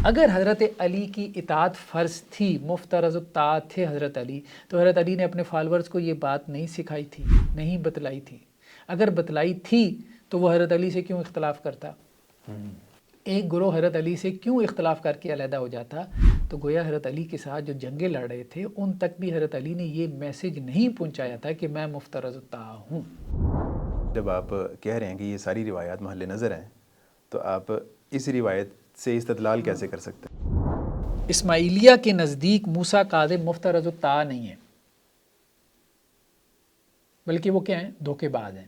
اگر حضرت علی کی اطاعت فرض تھی، مفترض الطاعت تھے حضرت علی، تو حضرت علی نے اپنے فالورز کو یہ بات نہیں سکھائی تھی، نہیں بتلائی تھی؟ اگر بتلائی تھی تو وہ حضرت علی سے کیوں اختلاف کرتا؟ ایک گروہ حضرت علی سے کیوں اختلاف کر کے علیحدہ ہو جاتا؟ تو گویا حضرت علی کے ساتھ جو جنگیں لڑ رہے تھے ان تک بھی حضرت علی نے یہ میسج نہیں پہنچایا تھا کہ میں مفترض الطاعت ہوں۔ جب آپ کہہ رہے ہیں کہ یہ ساری روایات محل نظر ہیں تو آپ اس روایت سے استدلال کیسے کر سکتے ہیں؟ اسماعیلیہ کے نزدیک موسیٰ کاظم مفترض الطاعت نہیں ہے، بلکہ وہ کیا ہیں؟ دھوکے باز ہیں،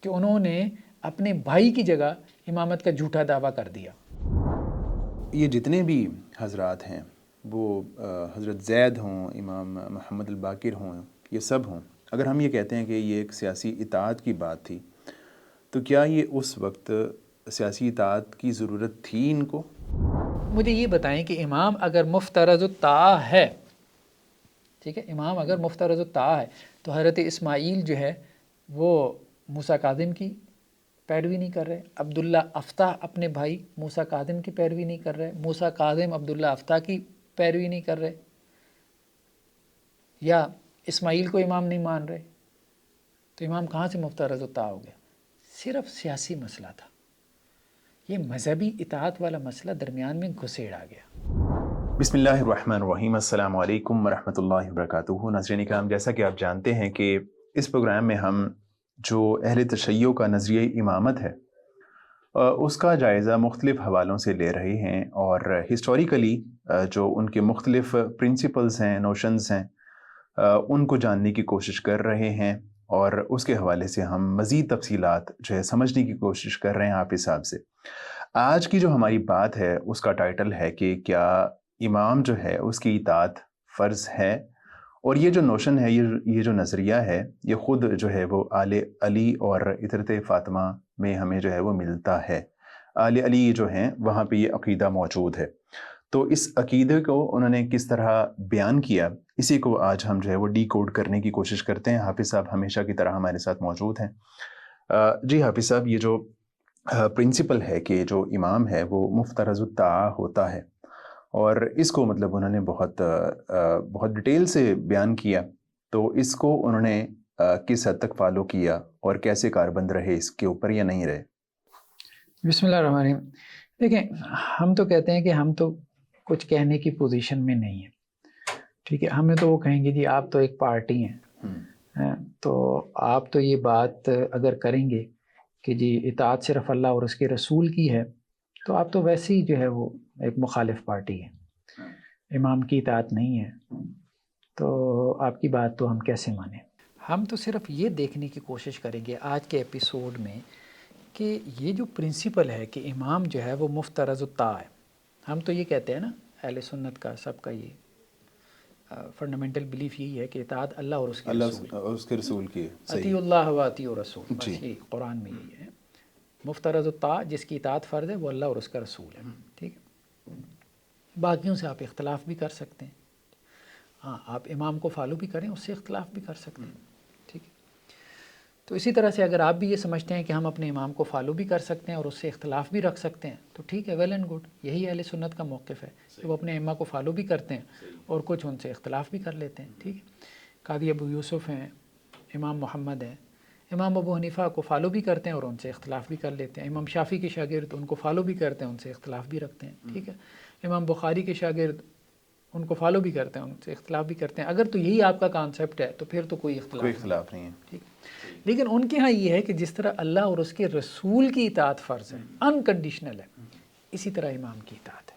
کہ انہوں نے اپنے بھائی کی جگہ امامت کا جھوٹا دعویٰ کر دیا۔ یہ جتنے بھی حضرات ہیں وہ حضرت زید ہوں، امام محمد الباقر ہوں، یہ سب ہوں، اگر ہم یہ کہتے ہیں کہ یہ ایک سیاسی اطاعت کی بات تھی تو کیا یہ اس وقت سیاسی اطاعت کی ضرورت تھی ان کو؟ مجھے یہ بتائیں کہ امام اگر مفترض الطاعت ہے، ٹھیک ہے، امام اگر مفترض الطاعت ہے تو حضرت اسماعیل جو ہے وہ موسیٰ کاظم کی پیروی نہیں کر رہے، عبداللہ افتح اپنے بھائی موسیٰ کاظم کی پیروی نہیں کر رہے، موسیٰ کاظم عبداللہ افتح کی پیروی نہیں کر رہے، یا اسماعیل کو امام نہیں مان رہے، تو امام کہاں سے مفترض الطاعت ہو گیا؟ صرف سیاسی مسئلہ تھا، یہ مذہبی اطاعت والا مسئلہ درمیان میں گھسیڑا گیا۔ بسم اللہ الرحمن الرحیم، السلام علیکم ورحمۃ اللہ وبرکاتہ۔ ناظرین اکرام، جیسا کہ آپ جانتے ہیں کہ اس پروگرام میں ہم جو اہل تشیع کا نظریہ امامت ہے اس کا جائزہ مختلف حوالوں سے لے رہے ہیں، اور ہسٹوریکلی جو ان کے مختلف پرنسپلز ہیں، نوشنز ہیں، ان کو جاننے کی کوشش کر رہے ہیں، اور اس کے حوالے سے ہم مزید تفصیلات جو ہے سمجھنے کی کوشش کر رہے ہیں آپ حساب سے۔ آج کی جو ہماری بات ہے اس کا ٹائٹل ہے کہ کیا امام جو ہے اس کی اطاعت فرض ہے؟ اور یہ جو نوشن ہے، یہ جو نظریہ ہے، یہ خود جو ہے وہ آل علی اور اطرت فاطمہ میں ہمیں جو ہے وہ ملتا ہے۔ آل علی جو ہیں وہاں پہ یہ عقیدہ موجود ہے، تو اس عقیدے کو انہوں نے کس طرح بیان کیا، اسی کو آج ہم جو ہے وہ ڈی کوڈ کرنے کی کوشش کرتے ہیں۔ حافظ صاحب ہمیشہ کی طرح ہمارے ساتھ موجود ہیں۔ جی حافظ صاحب، یہ جو پرنسپل ہے کہ جو امام ہے وہ مفترض الطاعت ہوتا ہے، اور اس کو مطلب انہوں نے بہت ڈیٹیل سے بیان کیا، تو اس کو انہوں نے کس حد تک فالو کیا اور کیسے کاربند رہے اس کے اوپر یا نہیں رہے؟ بسم اللہ الرحمن الرحیم۔ دیکھیں، ہم تو کہتے ہیں کہ ہم تو کچھ کہنے کی پوزیشن میں نہیں ہیں، ٹھیک ہے، ہمیں تو وہ کہیں گے جی آپ تو ایک پارٹی ہیں، تو آپ تو یہ بات اگر کریں گے کہ جی اطاعت صرف اللہ اور اس کے رسول کی ہے، تو آپ تو ویسے ہی جو ہے وہ ایک مخالف پارٹی ہے، امام کی اطاعت نہیں ہے، تو آپ کی بات تو ہم کیسے مانیں؟ ہم تو صرف یہ دیکھنے کی کوشش کریں گے آج کے ایپیسوڈ میں کہ یہ جو پرنسپل ہے کہ امام جو ہے وہ مفترض الطاعت ہے، ہم تو یہ کہتے ہیں نا، اہل سنت کا سب کا یہ فنڈامنٹل بلیف یہی ہے کہ اطاعت اللہ اور اس کے رسول، اس کے رسول کی اطیع اللہ و اطیع رسول، بس جی، یہی قرآن میں یہی ہے۔ مفترض الطاعت جس کی اطاعت فرض ہے وہ اللہ اور اس کا رسول ہے، ٹھیک ہے۔ باقیوں سے آپ اختلاف بھی کر سکتے ہیں، ہاں آپ امام کو فالو بھی کریں، اس سے اختلاف بھی کر سکتے ہیں، ٹھیک ہے۔ تو اسی طرح سے اگر آپ بھی یہ سمجھتے ہیں کہ ہم اپنے امام کو فالو بھی کر سکتے ہیں اور اس سے اختلاف بھی رکھ سکتے ہیں، تو ٹھیک ہے، ویل اینڈ گڈ، یہی اہل سنت کا موقف ہے کہ وہ اپنے امام کو فالو بھی کرتے ہیں اور کچھ ان سے اختلاف بھی کر لیتے ہیں، ٹھیک ہے۔ قاضی ابو یوسف ہیں، امام محمد ہیں، امام ابو حنیفہ کو فالو بھی کرتے ہیں اور ان سے اختلاف بھی کر لیتے ہیں، امام شافعی کے شاگرد ان کو فالو بھی کرتے ہیں، ان سے اختلاف بھی رکھتے ہیں، ٹھیک ہے۔ امام بخاری کے شاگرد ان کو فالو بھی کرتے ہیں، ان سے اختلاف بھی کرتے ہیں۔ اگر تو یہی آپ کا کانسیپٹ ہے تو پھر تو کوئی اختلاف نہیں ہے، ٹھیک ہے۔ لیکن ان کے ہاں یہ ہے کہ جس طرح اللہ اور اس کے رسول کی اطاعت فرض ہے، انکنڈیشنل ہے، اسی طرح امام کی اطاعت ہے۔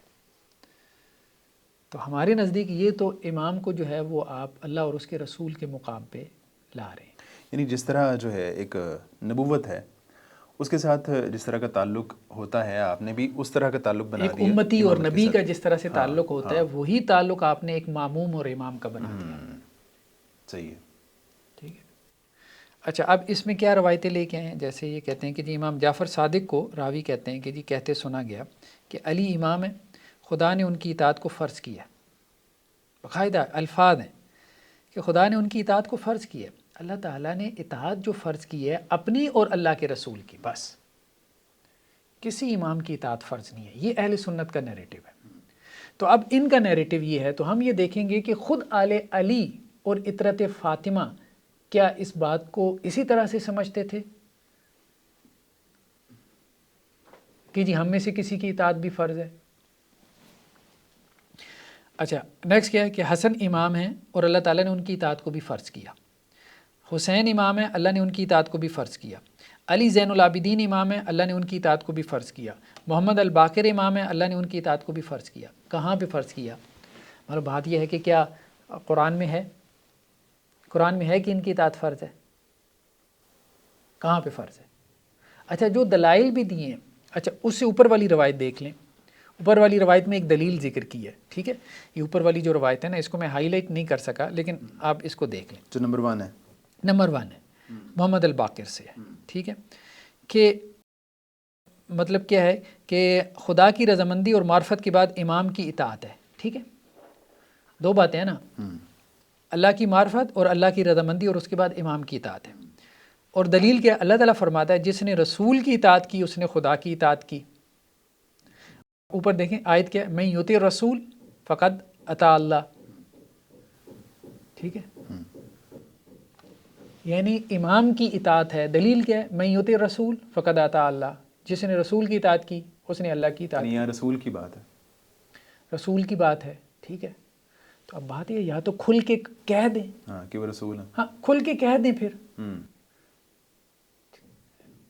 تو ہمارے نزدیک یہ تو امام کو جو ہے وہ آپ اللہ اور اس کے رسول کے مقام پہ لا رہے ہیں، یعنی جس طرح جو ہے ایک نبوت ہے اس کے ساتھ جس طرح کا تعلق ہوتا ہے، آپ نے بھی اس طرح کا تعلق بنا ایک دیا امتی اور امامت کے نبی ساتھ۔ کا جس طرح سے تعلق ہوتا ہے ہاں، وہی تعلق آپ نے ایک ماموم اور امام کا بنا دیا، صحیح ہے۔ ٹھیک ہے۔ اچھا، اب اس میں کیا روایتیں لے کے آئے ہیں؟ جیسے یہ کہتے ہیں کہ جی امام جعفر صادق کو راوی کہتے ہیں کہ جی کہتے سنا گیا کہ علی امام ہے، خدا نے ان کی اطاعت کو فرض کیا، باقاعدہ الفاظ ہیں کہ خدا نے ان کی اطاعت کو فرض کیا۔ اللہ تعالیٰ نے اطاعت جو فرض کی ہے اپنی اور اللہ کے رسول کی، بس کسی امام کی اطاعت فرض نہیں ہے. یہ اہل سنت کا نیریٹو ہے. تو اب ان کا نیریٹو یہ ہے، تو ہم یہ دیکھیں گے کہ خود آل علی اور اطرت فاطمہ کیا اس بات کو اسی طرح سے سمجھتے تھے کہ جی ہم میں سے کسی کی اطاعت بھی فرض ہے. اچھا نیکسٹ کیا ہے کہ حسن امام ہیں اور اللہ تعالیٰ نے ان کی اطاعت کو بھی فرض کیا. حسین امام ہیں، اللہ نے ان کی اطاعت کو بھی فرض کیا. علی زین العابدین امام ہیں، اللہ نے ان کی اطاعت کو بھی فرض کیا. محمد الباقر امام ہیں، اللہ نے ان کی اطاعت کو بھی فرض کیا. کہاں پہ فرض کیا؟ مطلب بات یہ ہے کہ کیا قرآن میں ہے؟ قرآن میں ہے کہ ان کی اطاعت فرض ہے؟ کہاں پہ فرض ہے؟ اچھا جو دلائل بھی دیے ہیں، اچھا اس سے اوپر والی روایت دیکھ لیں. اوپر والی روایت میں ایک دلیل ذکر کی ہے، ٹھیک ہے. یہ اوپر والی جو روایت ہے نا، اس کو میں ہائی لائٹ نہیں کر سکا، لیکن آپ اس کو دیکھ لیں. جو نمبر 1 ہے، نمبر 1 ہے محمد الباقر سے ہے، ٹھیک ہے. کہ مطلب کیا ہے کہ خدا کی رضامندی اور معرفت کے بعد امام کی اطاعت ہے، ٹھیک ہے. 2 باتیں ہیں نا، اللہ کی معرفت اور اللہ کی رضامندی اور اس کے بعد امام کی اطاعت ہے. اور دلیل کیا؟ اللہ تعالیٰ فرماتا ہے جس نے رسول کی اطاعت کی اس نے خدا کی اطاعت کی. اوپر دیکھیں آیت کیا ہے، میں یطیع رسول فقد اطاع اللہ، ٹھیک ہے. یعنی امام کی اطاعت ہے. دلیل کیا ہے؟ میں یطیع رسول فقد اطاع اللہ، جس نے رسول کی اطاعت کی اس نے اللہ کی اطاعت کی. یہاں رسول کی بات ہے، رسول کی بات ہے، ٹھیک ہے. تو اب بات یہ یا تو کھل کے کہہ دیں، ہاں کہ وہ رسول ہیں. ہاں کھل کے کہہ دیں، پھر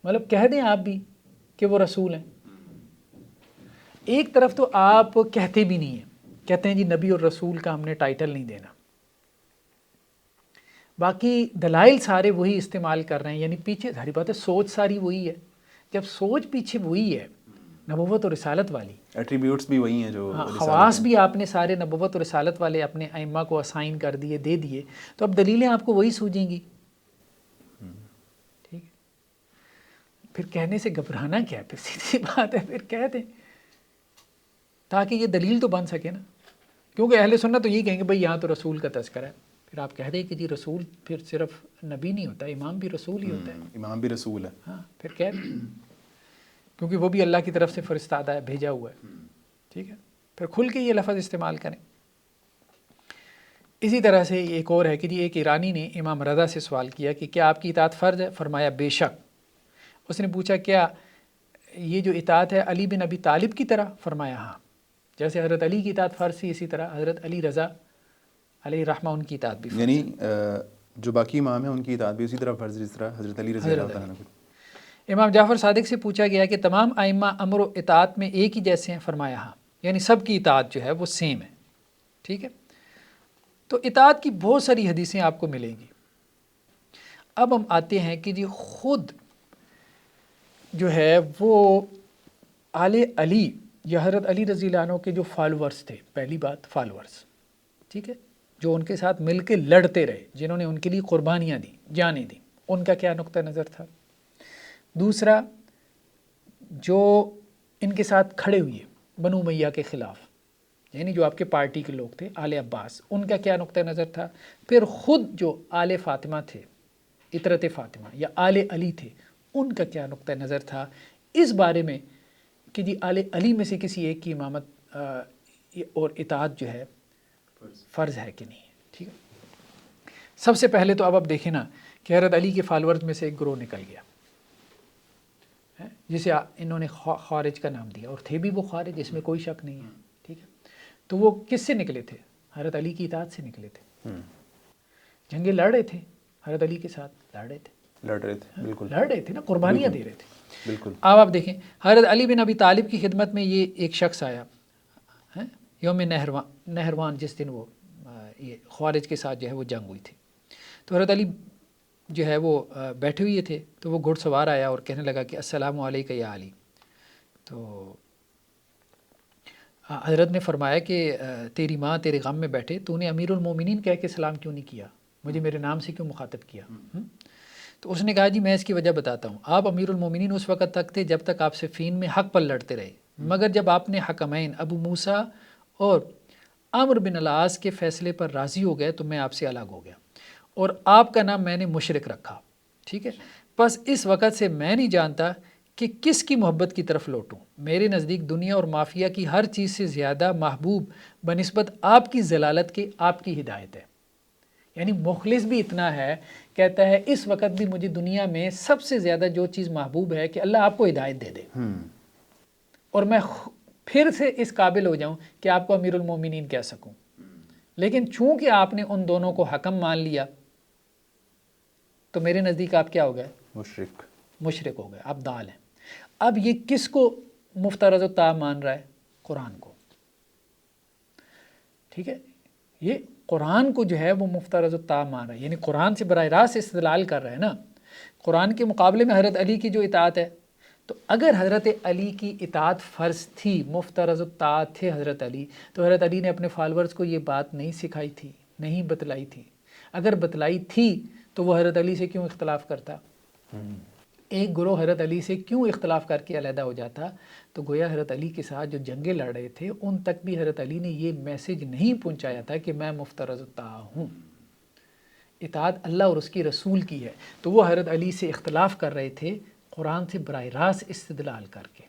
مطلب کہہ دیں آپ بھی کہ وہ رسول ہیں. ایک طرف تو آپ کہتے بھی نہیں ہیں، کہتے ہیں جی نبی اور رسول کا ہم نے ٹائٹل نہیں دینا، باقی دلائل سارے وہی استعمال کر رہے ہیں. یعنی پیچھے ظاہر بات ہے سوچ ساری وہی ہے. جب سوچ پیچھے وہی ہے نبوت اور رسالت والی، ایٹریبیوٹس بھی وہی ہیں جو خواص بھی آپ نے سارے نبوت اور رسالت والے اپنے ائمہ کو اسائن کر دیے، دے دیے، تو اب دلیلیں آپ کو وہی سوجیں گی. ٹھیک ہے، پھر کہنے سے گھبرانا کیا ہے؟ پھر سیدھی بات ہے، پھر کہہ دیں تاکہ یہ دلیل تو بن سکے نا. کیونکہ اہل سنت تو یہی کہیں گے بھئی یہاں تو رسول کا تذکرہ ہے. پھر آپ کہہ دیں کہ جی رسول پھر صرف نبی نہیں ہوتا، امام بھی رسول ہی ہوتا ہے. امام بھی رسول ہے. ہاں پھر کہہ دیں، کیونکہ وہ بھی اللہ کی طرف سے فرستادہ ہے، بھیجا ہوا ہے. ٹھیک ہے، پھر کھل کے یہ لفظ استعمال کریں. اسی طرح سے ایک اور ہے کہ جی ایک ایرانی نے امام رضا سے سوال کیا کہ کیا آپ کی اطاعت فرض ہے؟ فرمایا بے شک. اس نے پوچھا کیا یہ جو اطاعت ہے علی بن ابی طالب کی طرح؟ فرمایا ہاں. جیسے حضرت علی کی اطاعت فرض تھی، اسی طرح حضرت علی رضا علیہ رحمہ ان کی اطاعت بھی فرض. یعنی جو باقی امام ہیں ان کی اطاعت بھی اسی طرح فرض جس طرح حضرت علی رضی اللہ تعالیٰ عنہ. امام جعفر صادق سے پوچھا گیا کہ تمام ائمہ امر و اطاعت میں ایک ہی جیسے ہیں؟ فرمایا ہاں. یعنی سب کی اطاعت جو ہے وہ سیم ہے. ٹھیک ہے، تو اطاعت کی بہت ساری حدیثیں آپ کو ملیں گی. اب ہم آتے ہیں کہ جی خود جو ہے وہ آل علی یا حضرت علی رضی اللہ عنہ کے جو فالورز تھے، پہلی بات فالورز، ٹھیک ہے، جو ان کے ساتھ مل کے لڑتے رہے، جنہوں نے ان کے لیے قربانیاں دیں، جانیں دیں، ان کا کیا نقطہ نظر تھا. دوسرا جو ان کے ساتھ کھڑے ہوئے بنو امیہ کے خلاف، یعنی جو آپ کے پارٹی کے لوگ تھے، آل عباس، ان کا کیا نقطہ نظر تھا. پھر خود جو آل فاطمہ تھے، اطرت فاطمہ یا آل علی تھے، ان کا کیا نقطہ نظر تھا اس بارے میں کہ جی آل علی میں سے کسی ایک کی امامت اور اطاعت جو ہے فرض ہے کہ نہیں ہے. ٹھیک ہے، سب سے پہلے تو اب دیکھیں نا کہ حضرت علی کے فالورز میں سے ایک گروہ نکل گیا جسے انہوں نے خوارج کا نام دیا، اور تھے بھی وہ خوارج، اس میں کوئی شک نہیں ہے. ٹھیک ہے، تو وہ کس سے نکلے تھے؟ حضرت علی کی اطاعت سے نکلے تھے. جنگیں لڑ رہے تھے، حضرت علی کے ساتھ لڑ رہے تھے، بالکل لڑ رہے تھے نا، قربانیاں دے رہے تھے. بالکل. اب آپ دیکھیں حضرت علی بن ابی طالب کی خدمت میں یہ ایک شخص آیا یوم نہروان، جس دن وہ یہ خوارج کے ساتھ جو ہے وہ جنگ ہوئی تھی. تو حضرت علی جو ہے وہ بیٹھے ہوئے تھے، تو وہ گھڑ سوار آیا اور کہنے لگا کہ السلام علیکم یا علی. تو حضرت نے فرمایا کہ تیری ماں تیرے غم میں بیٹھے، تو نے امیر المومنین کہہ کے سلام کیوں نہیں کیا، مجھے میرے نام سے کیوں مخاطب کیا؟ تو اس نے کہا جی میں اس کی وجہ بتاتا ہوں. آپ امیر المومنین اس وقت تک تھے جب تک آپ صفین میں حق پر لڑتے رہے، مگر جب آپ نے حکمین ابو موسیٰ اور عمرو بن العاص کے فیصلے پر راضی ہو گئے تو میں آپ سے الگ ہو گیا، اور آپ کا نام میں نے مشرک رکھا. ٹھیک ہے، بس اس وقت سے میں نہیں جانتا کہ کس کی محبت کی طرف لوٹوں؟ میرے نزدیک دنیا اور مافیا کی ہر چیز سے زیادہ محبوب بنسبت آپ کی ضلالت کے آپ کی ہدایت ہے. یعنی مخلص بھی اتنا ہے، کہتا ہے اس وقت بھی مجھے دنیا میں سب سے زیادہ جو چیز محبوب ہے کہ اللہ آپ کو ہدایت دے دے اور میں پھر سے اس قابل ہو جاؤں کہ آپ کو امیر المومنین کہہ سکوں. لیکن چونکہ آپ نے ان دونوں کو حکم مان لیا تو میرے نزدیک آپ کیا ہو گئے؟ مشرک ہو گئے، آپ دال ہیں. اب یہ کس کو مفترض و طاع مان رہا ہے؟ قرآن کو. ٹھیک ہے، یہ قرآن کو جو ہے وہ مفترض و طاع مان رہا ہے، یعنی قرآن سے براہ راست استدلال کر رہا ہے نا. قرآن کے مقابلے میں حضرت علی کی جو اطاعت ہے، تو اگر حضرت علی کی اطاعت فرض تھی، مفترض و طاع تھے حضرت علی، تو حضرت علی نے اپنے فالورز کو یہ بات نہیں سکھائی تھی، نہیں بتلائی تھی. اگر بتلائی تھی تو وہ حضرت علی سے کیوں اختلاف کرتا؟ ایک گروہ حضرت علی سے کیوں اختلاف کر کے علیحدہ ہو جاتا؟ تو گویا حضرت علی کے ساتھ جو جنگیں لڑ رہے تھے ان تک بھی حضرت علی نے یہ میسج نہیں پہنچایا تھا کہ میں مفترض طاع ہوں، اطاعت اللہ اور اس کی رسول کی ہے. تو وہ حضرت علی سے اختلاف کر رہے تھے قرآن سے براہ راست استدلال کر کے.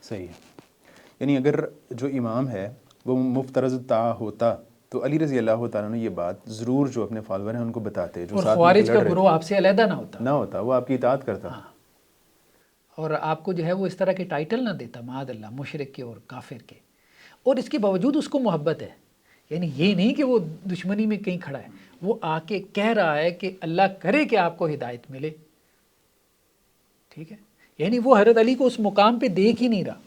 صحیح ہے. یعنی اگر جو امام ہے وہ مفترض طاع ہوتا تو علی رضی اللہ تعالیٰ نے یہ بات ضرور جو اپنے فالور ہیں ان کو بتاتے، جو اور ساتھ خوارج کا گروہ آپ سے علیحدہ نہ ہوتا، وہ آپ کی اطاعت کرتا. اور آپ کو جو ہے وہ اس طرح کے ٹائٹل نہ دیتا، معاذ اللہ، مشرک کے اور کافر کے. اور اس کے باوجود اس کو محبت ہے، یعنی یہ نہیں کہ وہ دشمنی میں کہیں کھڑا ہے، وہ آ کے کہہ رہا ہے کہ اللہ کرے کہ آپ کو ہدایت ملے. ٹھیک ہے، یعنی وہ حضرت علی کو اس مقام پہ دیکھ ہی نہیں رہا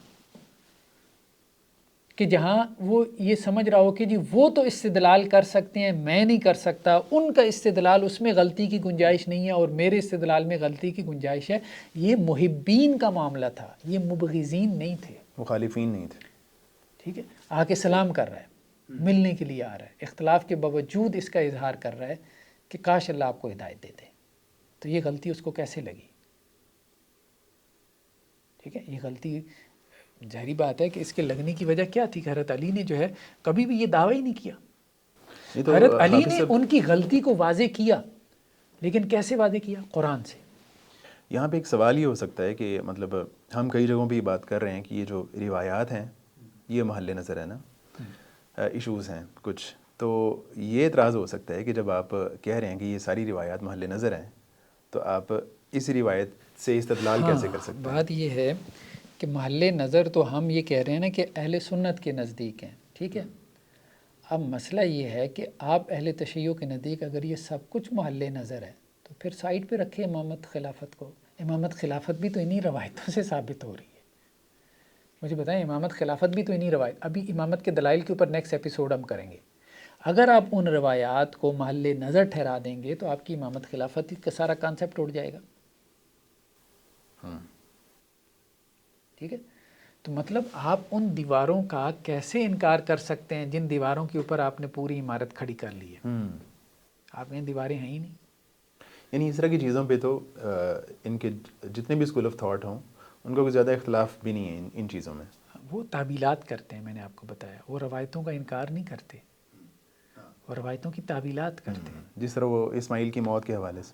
کہ جہاں وہ یہ سمجھ رہا ہو کہ جی وہ تو استدلال کر سکتے ہیں، میں نہیں کر سکتا، ان کا استدلال اس میں غلطی کی گنجائش نہیں ہے اور میرے استدلال میں غلطی کی گنجائش ہے. یہ محبین کا معاملہ تھا، یہ مبغضین نہیں تھے، مخالفین نہیں تھے. ٹھیک ہے، آ کے سلام کر رہا ہے، ملنے کے لیے آ رہا ہے، اختلاف کے باوجود اس کا اظہار کر رہا ہے کہ کاش اللہ آپ کو ہدایت دے دے. تو یہ غلطی اس کو کیسے لگی؟ ٹھیک ہے، یہ غلطی ظاہری بات ہے کہ اس کے لگنے کی وجہ کیا تھی کہ حضرت علی نے جو ہے کبھی بھی یہ دعویٰ ہی نہیں کیا. حضرت علی نے ان کی غلطی کو واضح کیا، لیکن کیسے واضح کیا؟ قرآن سے. یہاں پہ ایک سوال یہ ہو سکتا ہے کہ مطلب ہم کئی جگہوں پہ یہ بات کر رہے ہیں کہ یہ جو روایات ہیں یہ محل نظر ہے نا، ایشوز ہیں کچھ، تو یہ اعتراض ہو سکتا ہے کہ جب آپ کہہ رہے ہیں کہ یہ ساری روایات محل نظر ہیں تو آپ اس روایت سے استدلال کیسے کر سکتے ہیں؟ بات یہ ہے کہ محل نظر تو ہم یہ کہہ رہے ہیں نا کہ اہل سنت کے نزدیک ہیں. ٹھیک ہے، اب مسئلہ یہ ہے کہ آپ اہل تشیع کے نزدیک اگر یہ سب کچھ محل نظر ہے تو پھر سائڈ پہ رکھے امامت خلافت کو. امامت خلافت بھی تو انہی روایتوں سے ثابت ہو رہی ہے. مجھے بتائیں، امامت خلافت بھی تو انہی روایت، ابھی امامت کے دلائل کے اوپر نیکسٹ ایپیسوڈ ہم کریں گے. اگر آپ ان روایات کو محل نظر ٹھہرا دیں گے تو آپ کی امامت خلافت کا سارا کانسیپٹ اٹھ جائے گا. ٹھیک ہے، تو مطلب آپ ان دیواروں کا کیسے انکار کر سکتے ہیں جن دیواروں کے اوپر آپ نے پوری عمارت کھڑی کر لی ہے؟ آپ میں دیواریں ہیں ہی نہیں. یعنی اس طرح کی چیزوں پہ تو ان کے جتنے بھی اسکول آف تھاٹ ہوں ان کو کوئی زیادہ اختلاف بھی نہیں ہے ان چیزوں میں. وہ تعبیلات کرتے ہیں، میں نے آپ کو بتایا، وہ روایتوں کا انکار نہیں کرتے، وہ روایتوں کی تعبیلات کرتے ہیں. جس طرح وہ اسماعیل کی موت کے حوالے سے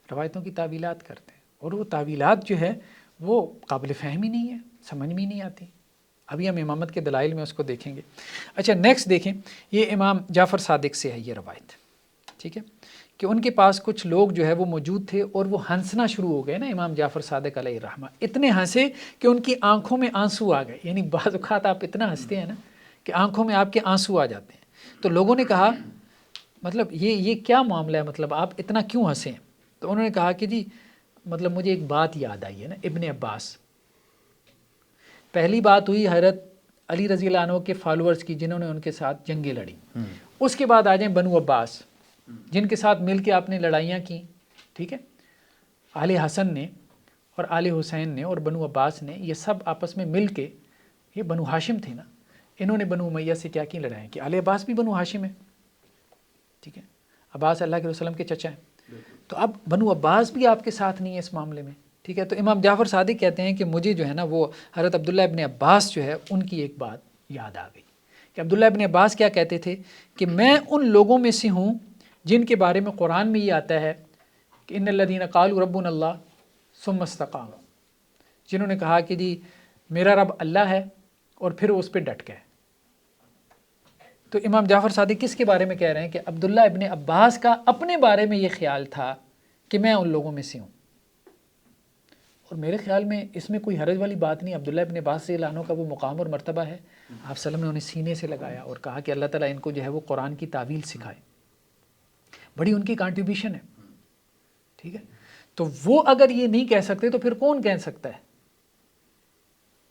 روایتوں کی تعبیلات کرتے ہیں، اور وہ تعبیلات جو ہے وہ قابل فہم ہی نہیں ہے، سمجھ میں ہی نہیں آتی. ابھی ہم امامت کے دلائل میں اس کو دیکھیں گے. اچھا نیکسٹ دیکھیں، یہ امام جعفر صادق سے ہے یہ روایت. ٹھیک ہے، کہ ان کے پاس کچھ لوگ جو ہے وہ موجود تھے اور وہ ہنسنا شروع ہو گئے نا. امام جعفر صادق علیہ الرحمہ اتنے ہنسے کہ ان کی آنکھوں میں آنسو آ گئے. یعنی بعض اوقات آپ اتنا ہنستے ہیں نا کہ آنکھوں میں آپ کے آنسو آ جاتے ہیں. تو لوگوں نے کہا مطلب یہ کیا معاملہ ہے، مطلب آپ اتنا کیوں ہنسے ہیں؟ تو انہوں نے کہا کہ جی مطلب مجھے ایک بات یاد آئی ہے نا، ابن عباس. پہلی بات ہوئی حضرت علی رضی اللہ عنہ کے فالورز کی جنہوں نے ان کے ساتھ جنگیں لڑی. اس کے بعد آ جائیں بنو عباس جن کے ساتھ مل کے آپ نے لڑائیاں کی. ٹھیک ہے، آل حسن نے اور آل حسین نے اور بنو عباس نے، یہ سب آپس میں مل کے، یہ بنو ہاشم تھے نا، انہوں نے بنو امیہ سے کیا کی لڑائیں کی. آل عباس بھی بنو ہاشم ہے. ٹھیک ہے، عباس اللہ کے وسلم کے چچا ہیں. تو اب بنو عباس بھی آپ کے ساتھ نہیں ہے اس معاملے میں. ٹھیک ہے، تو امام جعفر صادق کہتے ہیں کہ مجھے جو ہے نا وہ حضرت عبداللہ ابن عباس جو ہے ان کی ایک بات یاد آ گئی کہ عبداللہ ابن عباس کیا کہتے تھے کہ میں ان لوگوں میں سے ہوں جن کے بارے میں قرآن میں یہ آتا ہے کہ ان الذین قالوا ربنا اللہ ثم استقاموا، جنہوں نے کہا کہ جی میرا رب اللہ ہے اور پھر اس پہ ڈٹ گئے. تو امام جعفر صادق کس کے بارے میں کہہ رہے ہیں کہ عبداللہ ابن عباس کا اپنے بارے میں یہ خیال تھا کہ میں ان لوگوں میں سے ہوں. اور میرے خیال میں اس میں کوئی حرج والی بات نہیں. عبداللہ ابن عباس رضی اللہ عنہ کا وہ مقام اور مرتبہ ہے. آپ صلی اللہ علیہ وسلم نے انہیں سینے سے لگایا اور کہا کہ اللہ تعالیٰ ان کو جو ہے وہ قرآن کی تعویل سکھائے. بڑی ان کی کنٹریبیوشن ہے. ٹھیک ہے، تو وہ اگر یہ نہیں کہہ سکتے تو پھر کون کہہ سکتا ہے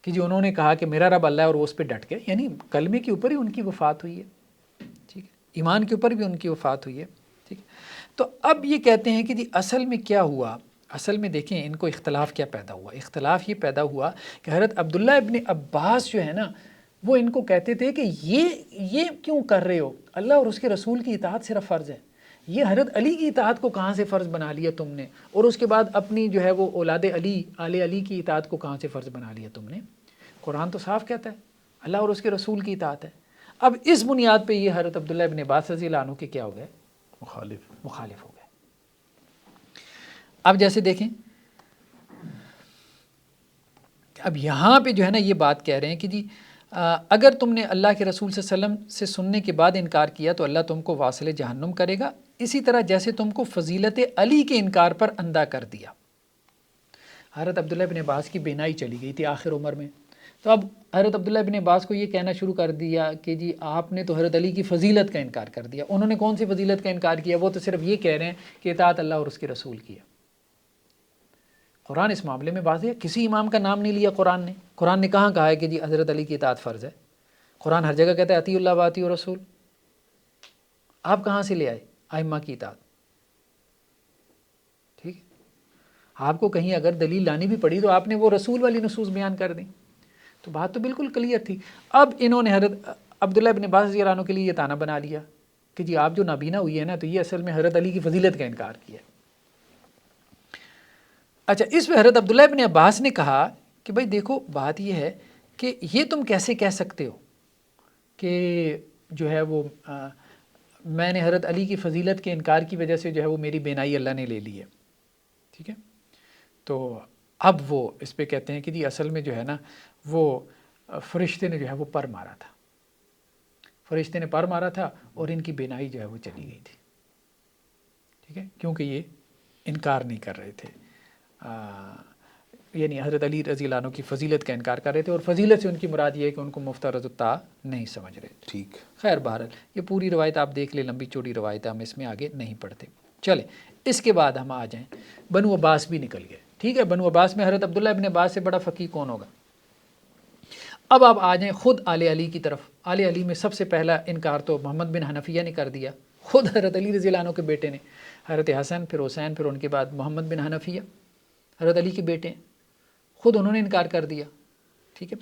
کہ جی انہوں نے کہا کہ میرا رب اللہ ہے اور وہ اس پہ ڈٹ گئے. یعنی کلمے کے اوپر ہی ان کی وفات ہوئی ہے. ٹھیک ہے، ایمان کے اوپر بھی ان کی وفات ہوئی ہے. ٹھیک ہے، تو اب یہ کہتے ہیں کہ جی اصل میں کیا ہوا. اصل میں دیکھیں ان کو اختلاف کیا پیدا ہوا. اختلاف یہ پیدا ہوا کہ حضرت عبداللہ ابن عباس جو ہے نا وہ ان کو کہتے تھے کہ یہ کیوں کر رہے ہو، اللہ اور اس کے رسول کی اطاعت صرف فرض ہے. یہ حضرت علی کی اطاعت کو کہاں سے فرض بنا لیا تم نے، اور اس کے بعد اپنی جو ہے وہ اولاد علی آل علی کی اطاعت کو کہاں سے فرض بنا لیا تم نے. قرآن تو صاف کہتا ہے اللہ اور اس کے رسول کی اطاعت ہے. اب اس بنیاد پہ یہ حضرت عبداللہ ابن عباس رضی اللہ عنہ کے کیا ہو گئے، مخالف ہو گئے. اب جیسے دیکھیں اب یہاں پہ جو ہے نا یہ بات کہہ رہے ہیں کہ جی اگر تم نے اللہ کے رسول صلی اللہ علیہ وسلم سے سننے کے بعد انکار کیا تو اللہ تم کو واصل جہنم کرے گا، اسی طرح جیسے تم کو فضیلت علی کے انکار پر اندھا کر دیا. حضرت عبداللہ ابن عباس کی بینائی چلی گئی تھی آخر عمر میں. تو اب حضرت عبداللہ ابن عباس کو یہ کہنا شروع کر دیا کہ جی آپ نے تو حضرت علی کی فضیلت کا انکار کر دیا. انہوں نے کون سی فضیلت کا انکار کیا؟ وہ تو صرف یہ کہہ رہے ہیں کہ اطاعت اللہ اور اس کے رسول کی ہے. قرآن اس معاملے میں واضح ہے، کسی امام کا نام نہیں لیا قرآن نے کہاں کہا ہے کہ جی حضرت علی کی اطاعت فرض ہے؟ قرآن ہر جگہ کہتا ہے اطیعوا اللہ واطیعوا الرسول. آپ کہاں سے لے آئے ائمہ کی اطاعت؟ ٹھیک ہے، آپ کو کہیں اگر دلیل لانی بھی پڑی تو آپ نے وہ رسول والی نصوص بیان کر دیں. تو بات تو بالکل کلیئر تھی. اب انہوں نے حضرت عبداللہ ابن عباس رضی اللہ عنہ کے لیے یہ تانا بنا لیا کہ جی آپ جو نابینا ہوئی ہے نا تو یہ اصل میں حضرت علی کی فضیلت کا انکار کیا. اچھا، اس پہ حضرت عبداللہ ابن عباس نے کہا کہ بھائی دیکھو بات یہ ہے کہ یہ تم کیسے کہہ سکتے ہو کہ جو ہے وہ میں نے حضرت علی کی فضیلت کے انکار کی وجہ سے جو ہے وہ میری بینائی اللہ نے لے لی ہے. ٹھیک ہے، تو اب وہ اس پہ کہتے ہیں کہ جی اصل میں جو ہے نا وہ فرشتے نے جو ہے وہ پر مارا تھا، فرشتے نے پر مارا تھا اور ان کی بینائی جو ہے وہ چلی گئی تھی. ٹھیک ہے، کیونکہ یہ انکار نہیں کر رہے تھے، یعنی حضرت علی رضی اللہ عنہ کی فضیلت کا انکار کر رہے تھے، اور فضیلت سے ان کی مراد یہ ہے کہ ان کو مفترض الطاعہ نہیں سمجھ رہے تھے. ٹھیک، خیر بہرحال یہ پوری روایت آپ دیکھ لیں، لمبی چوڑی روایت ہے، ہم اس میں آگے نہیں پڑھتے. چلیں اس کے بعد ہم آ جائیں، بنو عباس بھی نکل گئے. ٹھیک ہے، بنو عباس میں حضرت عبداللہ ابن عباس سے بڑا فقیہ کون ہوگا؟ اب آپ آ جائیں خود آل علی کی طرف. آل علی میں سب سے پہلا انکار تو محمد بن حنفیہ نے کر دیا، خود حضرت علی رضی اللہ عنہ کے بیٹے نے. حضرت حسن، پھر حسین، پھر ان کے بعد محمد بن حنفیہ حضرت علی کے بیٹے ہیں، خود انہوں نے انکار کر دیا. ٹھیک ہے،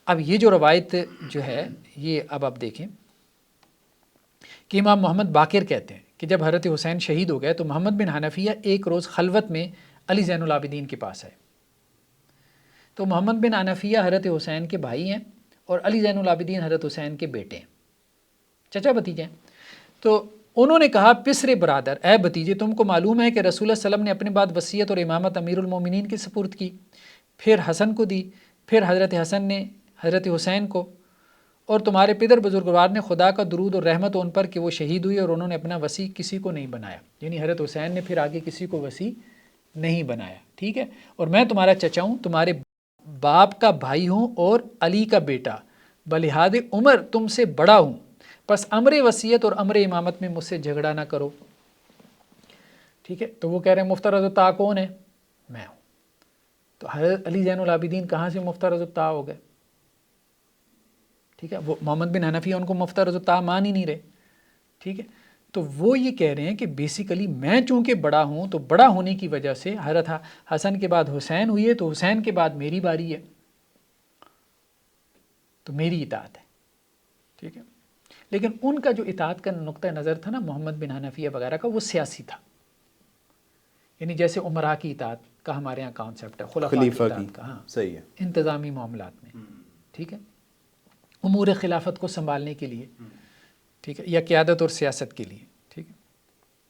اب یہ جو روایت جو ہے یہ اب آپ دیکھیں کہ امام محمد باقر کہتے ہیں کہ جب حضرت حسین شہید ہو گئے تو محمد بن حنفیہ ایک روز خلوت میں علی زین العابدین کے پاس آئے. تو محمد بن حنفیہ حضرت حسین کے بھائی ہیں اور علی زین العابدین حضرت حسین کے بیٹے ہیں، چچا بھتیجے ہیں. تو انہوں نے کہا پسرے برادر، اے بھتیجے، تم کو معلوم ہے کہ رسول اللہ صلی اللہ علیہ وسلم نے اپنے بعد وصیت اور امامت امیر المومنین کے سپرد کی، پھر حسن کو دی، پھر حضرت حسن نے حضرت حسین کو، اور تمہارے پدر بزرگوار نے خدا کا درود اور رحمت ان پر کہ وہ شہید ہوئی اور انہوں نے اپنا وصی کسی کو نہیں بنایا. یعنی حضرت حسین نے پھر آگے کسی کو وصی نہیں بنایا. ٹھیک ہے، اور میں تمہارا چچا ہوں، تمہارے باپ کا بھائی ہوں اور علی کا بیٹا، بلحاظ عمر تم سے بڑا ہوں، پس امر وصیت اور امر امامت میں مجھ سے جھگڑا نہ کرو. ٹھیک ہے، تو وہ کہہ رہے ہیں مفترض الطاعہ کون ہے؟ میں ہوں. تو حضرت علی زین العابدین کہاں سے مفترض الطاعہ ہو گئے؟ ٹھیک ہے، وہ محمد بن حنفیہ ان کو مفترض الطاعہ مان ہی نہیں رہے. ٹھیک ہے، تو وہ یہ کہہ رہے ہیں کہ بیسیکلی میں چونکہ بڑا ہوں تو بڑا ہونے کی وجہ سے حضرت حسن کے بعد حسین ہوئی ہے تو حسین کے بعد میری باری ہے تو میری اطاعت ہے. ٹھیک ہے، لیکن ان کا جو اطاعت کا نقطہ نظر تھا نا محمد بن حنفیہ وغیرہ کا، وہ سیاسی تھا. یعنی جیسے عمراء کی اطاعت کا ہمارے ہاں کانسیپٹ ہے، خلیفہ کی اطاعت کا، ہاں صحیح ہے، انتظامی معاملات میں. ٹھیک ہے، امور خلافت کو سنبھالنے کے لیے، ٹھیک ہے، یا قیادت اور سیاست کے لیے. ٹھیک ہے،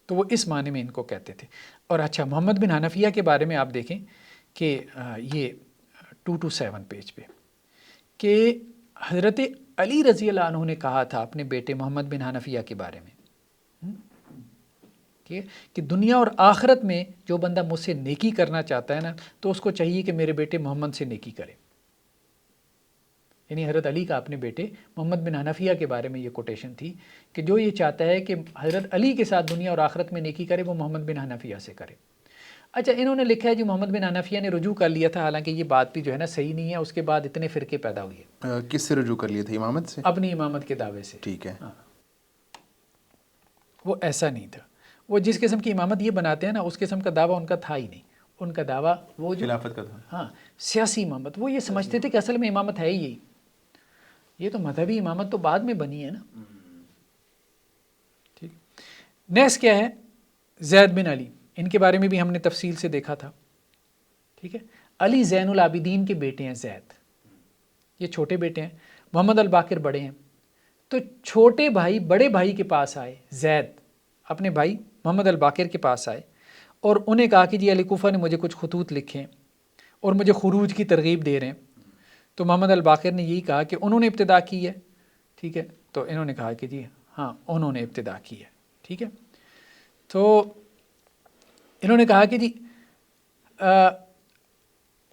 تو وہ اس معنی میں ان کو کہتے تھے. اور اچھا، محمد بن حنفیہ کے بارے میں آپ دیکھیں کہ یہ 227 پیج پہ کہ حضرت علی رضی اللہ عنہ نے کہا تھا اپنے بیٹے محمد بن حنفیہ کے بارے میں کہ دنیا اور آخرت میں جو بندہ مجھ سے نیکی کرنا چاہتا ہے نا تو اس کو چاہیے کہ میرے بیٹے محمد سے نیکی کرے. یعنی حضرت علی کا اپنے بیٹے محمد بن حنفیہ کے بارے میں یہ کوٹیشن تھی کہ جو یہ چاہتا ہے کہ حضرت علی کے ساتھ دنیا اور آخرت میں نیکی کرے وہ محمد بن حنفیہ سے کرے. اچھا انہوں نے لکھا ہے جی محمد بن حنفیہ نے رجوع کر لیا تھا، حالانکہ یہ بات بھی جو ہے نا صحیح نہیں ہے. اس کے بعد اتنے فرقے پیدا ہوئے. کس سے رجوع کر لیا تھا؟ امامت سے؟ اپنی امامت کے دعوے سے. ٹھیک ہے. وہ ایسا نہیں تھا. وہ جس قسم کی امامت یہ بناتے ہیں نا اس قسم کا دعویٰ ان کا تھا ہی نہیں. ان کا دعویٰ وہ جو خلافت کا تھا. ہاں سیاسی امامت. وہ یہ سمجھتے تھے کہ اصل میں امامت ہے ہی یہی. یہ تو مذہبی امامت تو بعد میں بنی ہے نا. ٹھیک. نیکسٹ کیا ہے؟ زید بن علی. ان کے بارے میں بھی ہم نے تفصیل سے دیکھا تھا. ٹھیک ہے. علی زین العابدین کے بیٹے ہیں زید. یہ چھوٹے بیٹے ہیں. محمد الباقر بڑے ہیں. تو چھوٹے بھائی بڑے بھائی کے پاس آئے. زید اپنے بھائی محمد الباقر کے پاس آئے اور انہیں کہا کہ جی علی کوفہ نے مجھے کچھ خطوط لکھے ہیں اور مجھے خروج کی ترغیب دے رہے ہیں. تو محمد الباقر نے یہی کہا کہ انہوں نے ابتدا کی ہے. ٹھیک ہے. تو انہوں نے کہا کہ جی ہاں انہوں نے ابتدا کی ہے. ٹھیک ہے. تو انہوں نے کہا کہ جی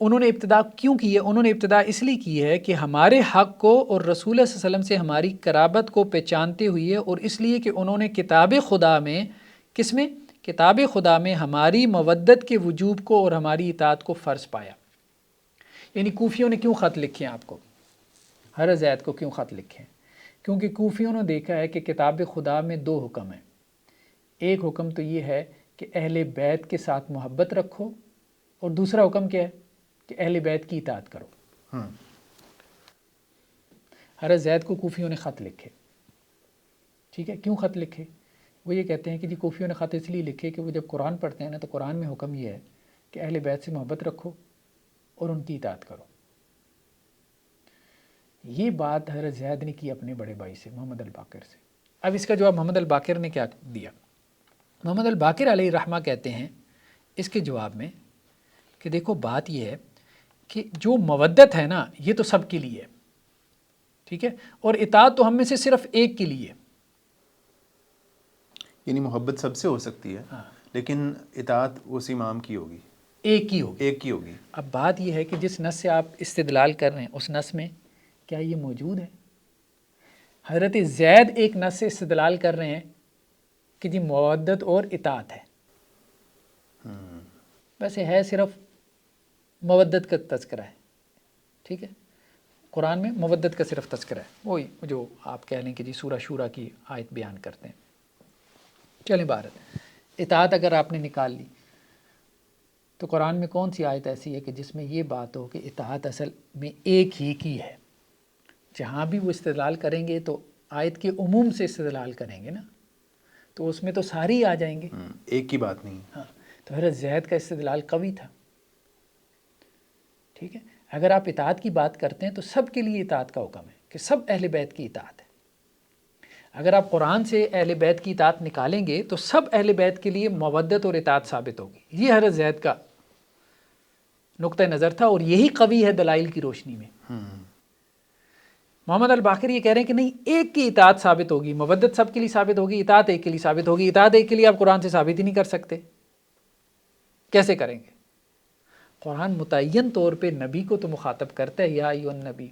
انہوں نے ابتدا کیوں کی ہے؟ انہوں نے ابتدا اس لیے کی ہے کہ ہمارے حق کو اور رسول صلی اللہ علیہ وسلم سے ہماری قرابت کو پہچانتے ہوئے اور اس لیے کہ انہوں نے کتاب خدا میں کس میں؟ کتاب خدا میں ہماری مودت کے وجوب کو اور ہماری اطاعت کو فرض پایا. یعنی کوفیوں نے کیوں خط لکھے ہیں آپ کو؟ حضرت زید کو کیوں خط لکھے ہیں؟ کیونکہ کوفیوں نے دیکھا ہے کہ کتاب خدا میں 2 حکم ہیں. ایک حکم تو یہ ہے کہ اہل بیت کے ساتھ محبت رکھو اور دوسرا حکم کیا ہے کہ اہل بیت کی اطاعت کرو. حضرت زید کو کوفیوں نے خط لکھے. ٹھیک ہے. کیوں خط لکھے؟ وہ یہ کہتے ہیں کہ جی کوفیوں نے خط اس لیے لکھے کہ وہ جب قرآن پڑھتے ہیں نا تو قرآن میں حکم یہ ہے کہ اہل بیت سے محبت رکھو اور ان کی اطاعت کرو. یہ بات حضرت زید نے کی اپنے بڑے بھائی سے محمد الباقر سے. اب اس کا جواب محمد الباقر نے کیا دیا؟ محمد الباقر علیہ الرحمہ کہتے ہیں اس کے جواب میں کہ دیکھو بات یہ ہے کہ جو مودت ہے نا یہ تو سب کے لیے ہے. ٹھیک ہے. اور اطاعت تو ہم میں سے صرف ایک کے لیے. یعنی محبت سب سے ہو سکتی ہے لیکن اطاعت اس امام کی ہوگی، ایک کی ہوگی. ایک کی ہوگی. اب بات یہ ہے کہ جس نص سے آپ استدلال کر رہے ہیں اس نص میں کیا یہ موجود ہے؟ حضرت زید ایک نص سے استدلال کر رہے ہیں کہ جی مودت اور اطاعت ہے. ویسے ہے صرف مودت کا تذکرہ ہے. ٹھیک ہے. قرآن میں مودت کا صرف تذکرہ ہے، وہی جو آپ کہہ لیں کہ جی سورہ شورا کی آیت بیان کرتے ہیں. چلیں بہرحال اطاعت اگر آپ نے نکال لی تو قرآن میں کون سی آیت ایسی ہے کہ جس میں یہ بات ہو کہ اطاعت اصل میں ایک ہی کی ہے؟ جہاں بھی وہ استدلال کریں گے تو آیت کے عموم سے استدلال کریں گے نا، تو اس میں تو ساری آ جائیں گے. ایک کی بات نہیں. ہاں. تو حضرت زید کا استدلال قوی تھا. ٹھیک ہے. اگر آپ اطاعت کی بات کرتے ہیں تو سب کے لیے اطاعت کا حکم ہے کہ سب اہل بیت کی اطاعت ہے. اگر آپ قرآن سے اہل بیت کی اطاعت نکالیں گے تو سب اہل بیت کے لیے مودت اور اطاعت ثابت ہوگی. یہ حضرت زید کا نقطہ نظر تھا اور یہی قوی ہے دلائل کی روشنی میں. محمد الباقر یہ کہہ رہے ہیں کہ نہیں، ایک کی اطاعت ثابت ہوگی، مودت سب کے لیے ثابت ہوگی، اطاعت ایک کے لیے ثابت ہوگی. اطاعت ایک کے لیے آپ قرآن سے ثابت ہی نہیں کر سکتے. کیسے کریں گے؟ قرآن متعین طور پہ نبی کو تو مخاطب کرتا ہے، یا ایھا النبی.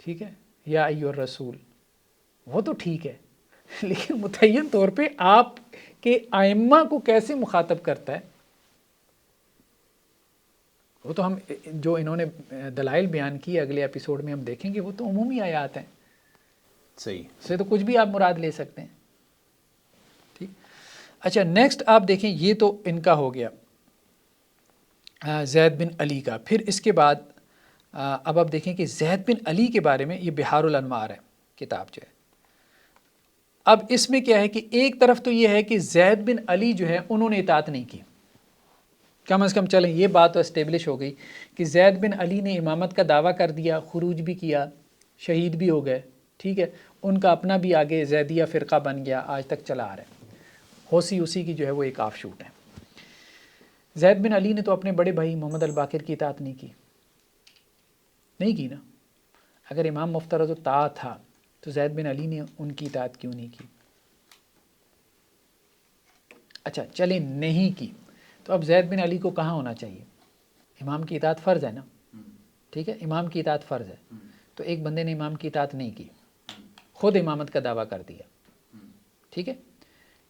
ٹھیک ہے. یا ایھا الرسول، وہ تو ٹھیک ہے، لیکن متعین طور پہ آپ کے ائمہ کو کیسے مخاطب کرتا ہے؟ وہ تو ہم جو انہوں نے دلائل بیان کی اگلے ایپیسوڈ میں ہم دیکھیں گے، وہ تو عمومی آیات ہیں. صحیح سے تو کچھ بھی آپ مراد لے سکتے ہیں. ٹھیک. اچھا نیکسٹ آپ دیکھیں، یہ تو ان کا ہو گیا زید بن علی کا. پھر اس کے بعد اب آپ دیکھیں کہ زید بن علی کے بارے میں یہ بحار الانوار ہے کتاب جو ہے. اب اس میں کیا ہے کہ ایک طرف تو یہ ہے کہ زید بن علی جو ہے انہوں نے اطاعت نہیں کی. کم از کم چلیں یہ بات تو اسٹیبلش ہو گئی کہ زید بن علی نے امامت کا دعویٰ کر دیا، خروج بھی کیا، شہید بھی ہو گئے. ٹھیک ہے. ان کا اپنا بھی آگے زیدیہ فرقہ بن گیا، آج تک چلا آ رہا ہے. ہوسی اسی کی جو ہے وہ ایک آف شوٹ ہے. زید بن علی نے تو اپنے بڑے بھائی محمد الباقر کی اطاعت نہیں کی نا. اگر امام مفترض الطاعہ تھا تو زید بن علی نے ان کی اطاعت کیوں نہیں کی؟ اچھا چلیں نہیں کی تو اب زید بن علی کو کہاں ہونا چاہیے؟ امام کی اطاعت فرض ہے نا، ٹھیک ہے، امام کی اطاعت فرض ہے. تو ایک بندے نے امام کی اطاعت نہیں کی، خود امامت کا دعویٰ کر دیا، ٹھیک ہے.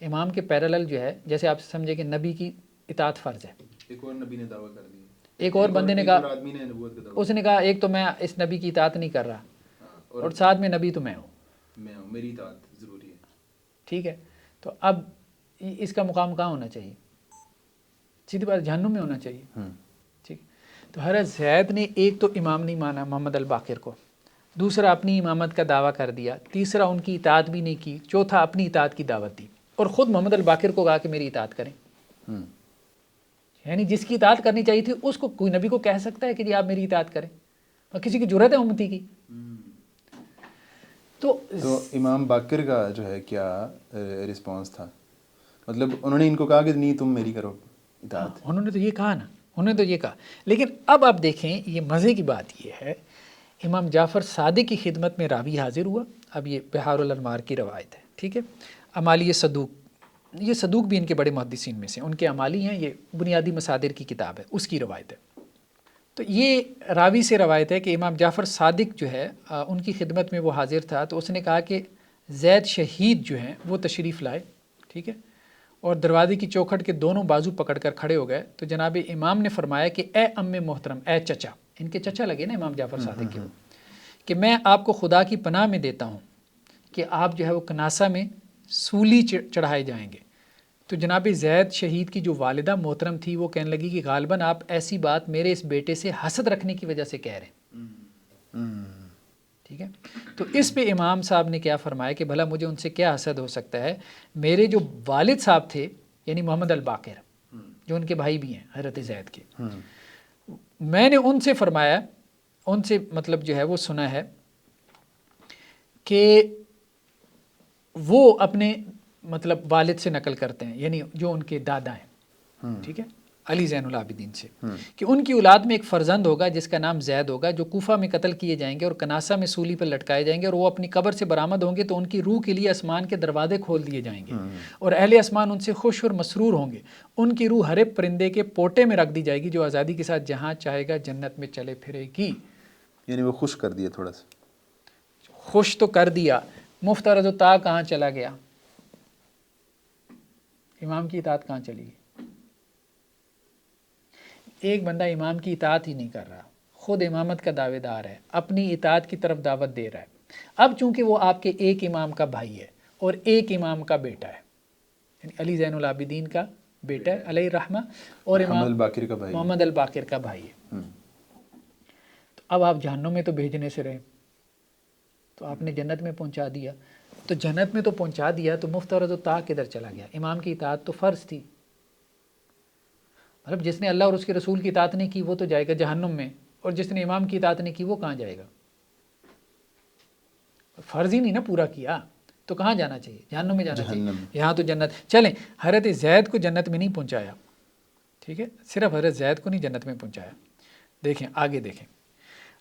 امام کے پیرالل جو ہے، جیسے آپ سمجھے کہ نبی کی اطاعت فرض ہے، ایک اور نبی نے دعویٰ کر دیا، ایک اور بندے نے کہا، آدمی نے نبوت کا دعویٰ، اس نے کہا ایک تو میں اس نبی کی اطاعت نہیں کر رہا اور ساتھ میں نبی تو میں ہوں، میری اطاعت ضروری ہے، ٹھیک ہے. تو اب اس کا مقام کہاں ہونا چاہیے؟ سیدھی بات جہنم میں ہونا چاہیے، ٹھیک. تو حضرت زید نے ایک تو امام نہیں مانا محمد الباقر کو، دوسرا اپنی امامت کا دعویٰ کر دیا، تیسرا ان کی اطاعت بھی نہیں کی، چوتھا اپنی اطاعت کی دعوت دی اور خود محمد الباقر کو کہا کہ میری اطاعت کریں. یعنی جس کی اطاعت کرنی چاہیے تھی اس کو کوئی نبی کو کہہ سکتا ہے کہ جی آپ میری اطاعت کریں؟ اور کسی کی جرأت ہے امتی کی؟ تو امام باقر کا جو ہے کیا رسپانس تھا؟ مطلب انہوں نے ان کو کہا کہ نہیں تم میری کرو اطاعت؟ انہوں نے تو یہ کہا نا، انہوں نے تو یہ کہا. لیکن اب آپ دیکھیں یہ مزے کی بات یہ ہے، امام جعفر صادق کی خدمت میں راوی حاضر ہوا. اب یہ بحار الانوار کی روایت ہے، ٹھیک ہے. امالی صدوق، یہ صدوق بھی ان کے بڑے محدثین میں سے، ان کے امالی ہیں، یہ بنیادی مصادر کی کتاب ہے، اس کی روایت ہے. تو یہ راوی سے روایت ہے کہ امام جعفر صادق جو ہے ان کی خدمت میں وہ حاضر تھا. تو اس نے کہا کہ زید شہید جو ہیں وہ تشریف لائے، ٹھیک ہے، اور دروازے کی چوکھٹ کے دونوں بازو پکڑ کر کھڑے ہو گئے. تو جناب امام نے فرمایا کہ اے ام محترم، اے چچا، ان کے چچا لگے نا امام جعفر صادق کے، کہ میں آپ کو خدا کی پناہ میں دیتا ہوں کہ آپ جو ہے وہ کناسہ میں سولی چڑھائے جائیں گے. تو جناب زید شہید کی جو والدہ محترم تھی وہ کہنے لگی کہ غالباً آپ ایسی بات میرے اس بیٹے سے حسد رکھنے کی وجہ سے کہہ رہے ہیں، ٹھیک ہے. تو اس پہ امام صاحب نے کیا فرمایا کہ بھلا مجھے ان سے کیا حسد ہو سکتا ہے؟ میرے جو والد صاحب تھے یعنی محمد الباقر، جو ان کے بھائی بھی ہیں حضرت زید کے، میں نے ان سے فرمایا، ان سے مطلب جو ہے وہ سنا ہے کہ وہ اپنے مطلب والد سے نقل کرتے ہیں، یعنی جو ان کے دادا ہیں، ٹھیک ہے، علی زین العابدین سے، کہ ان کی اولاد میں ایک فرزند ہوگا جس کا نام زید ہوگا، جو کوفہ میں قتل کیے جائیں گے اور کناسہ میں سولی پر لٹکائے جائیں گے، اور وہ اپنی قبر سے برآمد ہوں گے تو ان کی روح کے لیے آسمان کے دروازے کھول دیے جائیں گے اور اہل آسمان ان سے خوش اور مسرور ہوں گے. ان کی روح ہر ایک پرندے کے پوٹے میں رکھ دی جائے گی جو آزادی کے ساتھ جہاں چاہے گا جنت میں چلے پھرے گی. یعنی وہ خوش کر دیا تھوڑا سا، خوش تو کر دیا. مفترض الطاعہ کہاں چلا گیا؟ امام کی اطاعت کہاں چلی گئی؟ ایک بندہ امام کی اطاعت ہی نہیں کر رہا، خود امامت کا دعوے دار ہے، اپنی اطاعت کی طرف دعوت دے رہا ہے. اب چونکہ وہ آپ کے ایک امام کا بھائی ہے اور ایک امام کا بیٹا ہے، یعنی علی زین العابدین کا بیٹا ہے علیہ الرحمہ، اور امام الباقر کا بھائی، محمد الباقر کا بھائی ہے. تو اب آپ جہنم میں تو بھیجنے سے رہے، تو آپ نے جنت میں پہنچا دیا. تو جنت میں تو پہنچا دیا تو مفترض الطاعہ کدھر چلا گیا؟ امام کی اطاعت تو فرض تھی. مطلب جس نے اللہ اور اس کے رسول کی اطاعت نہیں کی وہ تو جائے گا جہنم میں، اور جس نے امام کی اطاعت نہیں کی وہ کہاں جائے گا؟ فرض ہی نہیں نا پورا کیا، تو کہاں جانا چاہیے؟ جہنم میں جانا چاہیے. یہاں تو جنت. چلیں حضرت زید کو جنت میں نہیں پہنچایا، ٹھیک ہے، صرف حضرت زید کو نہیں جنت میں پہنچایا. دیکھیں آگے، دیکھیں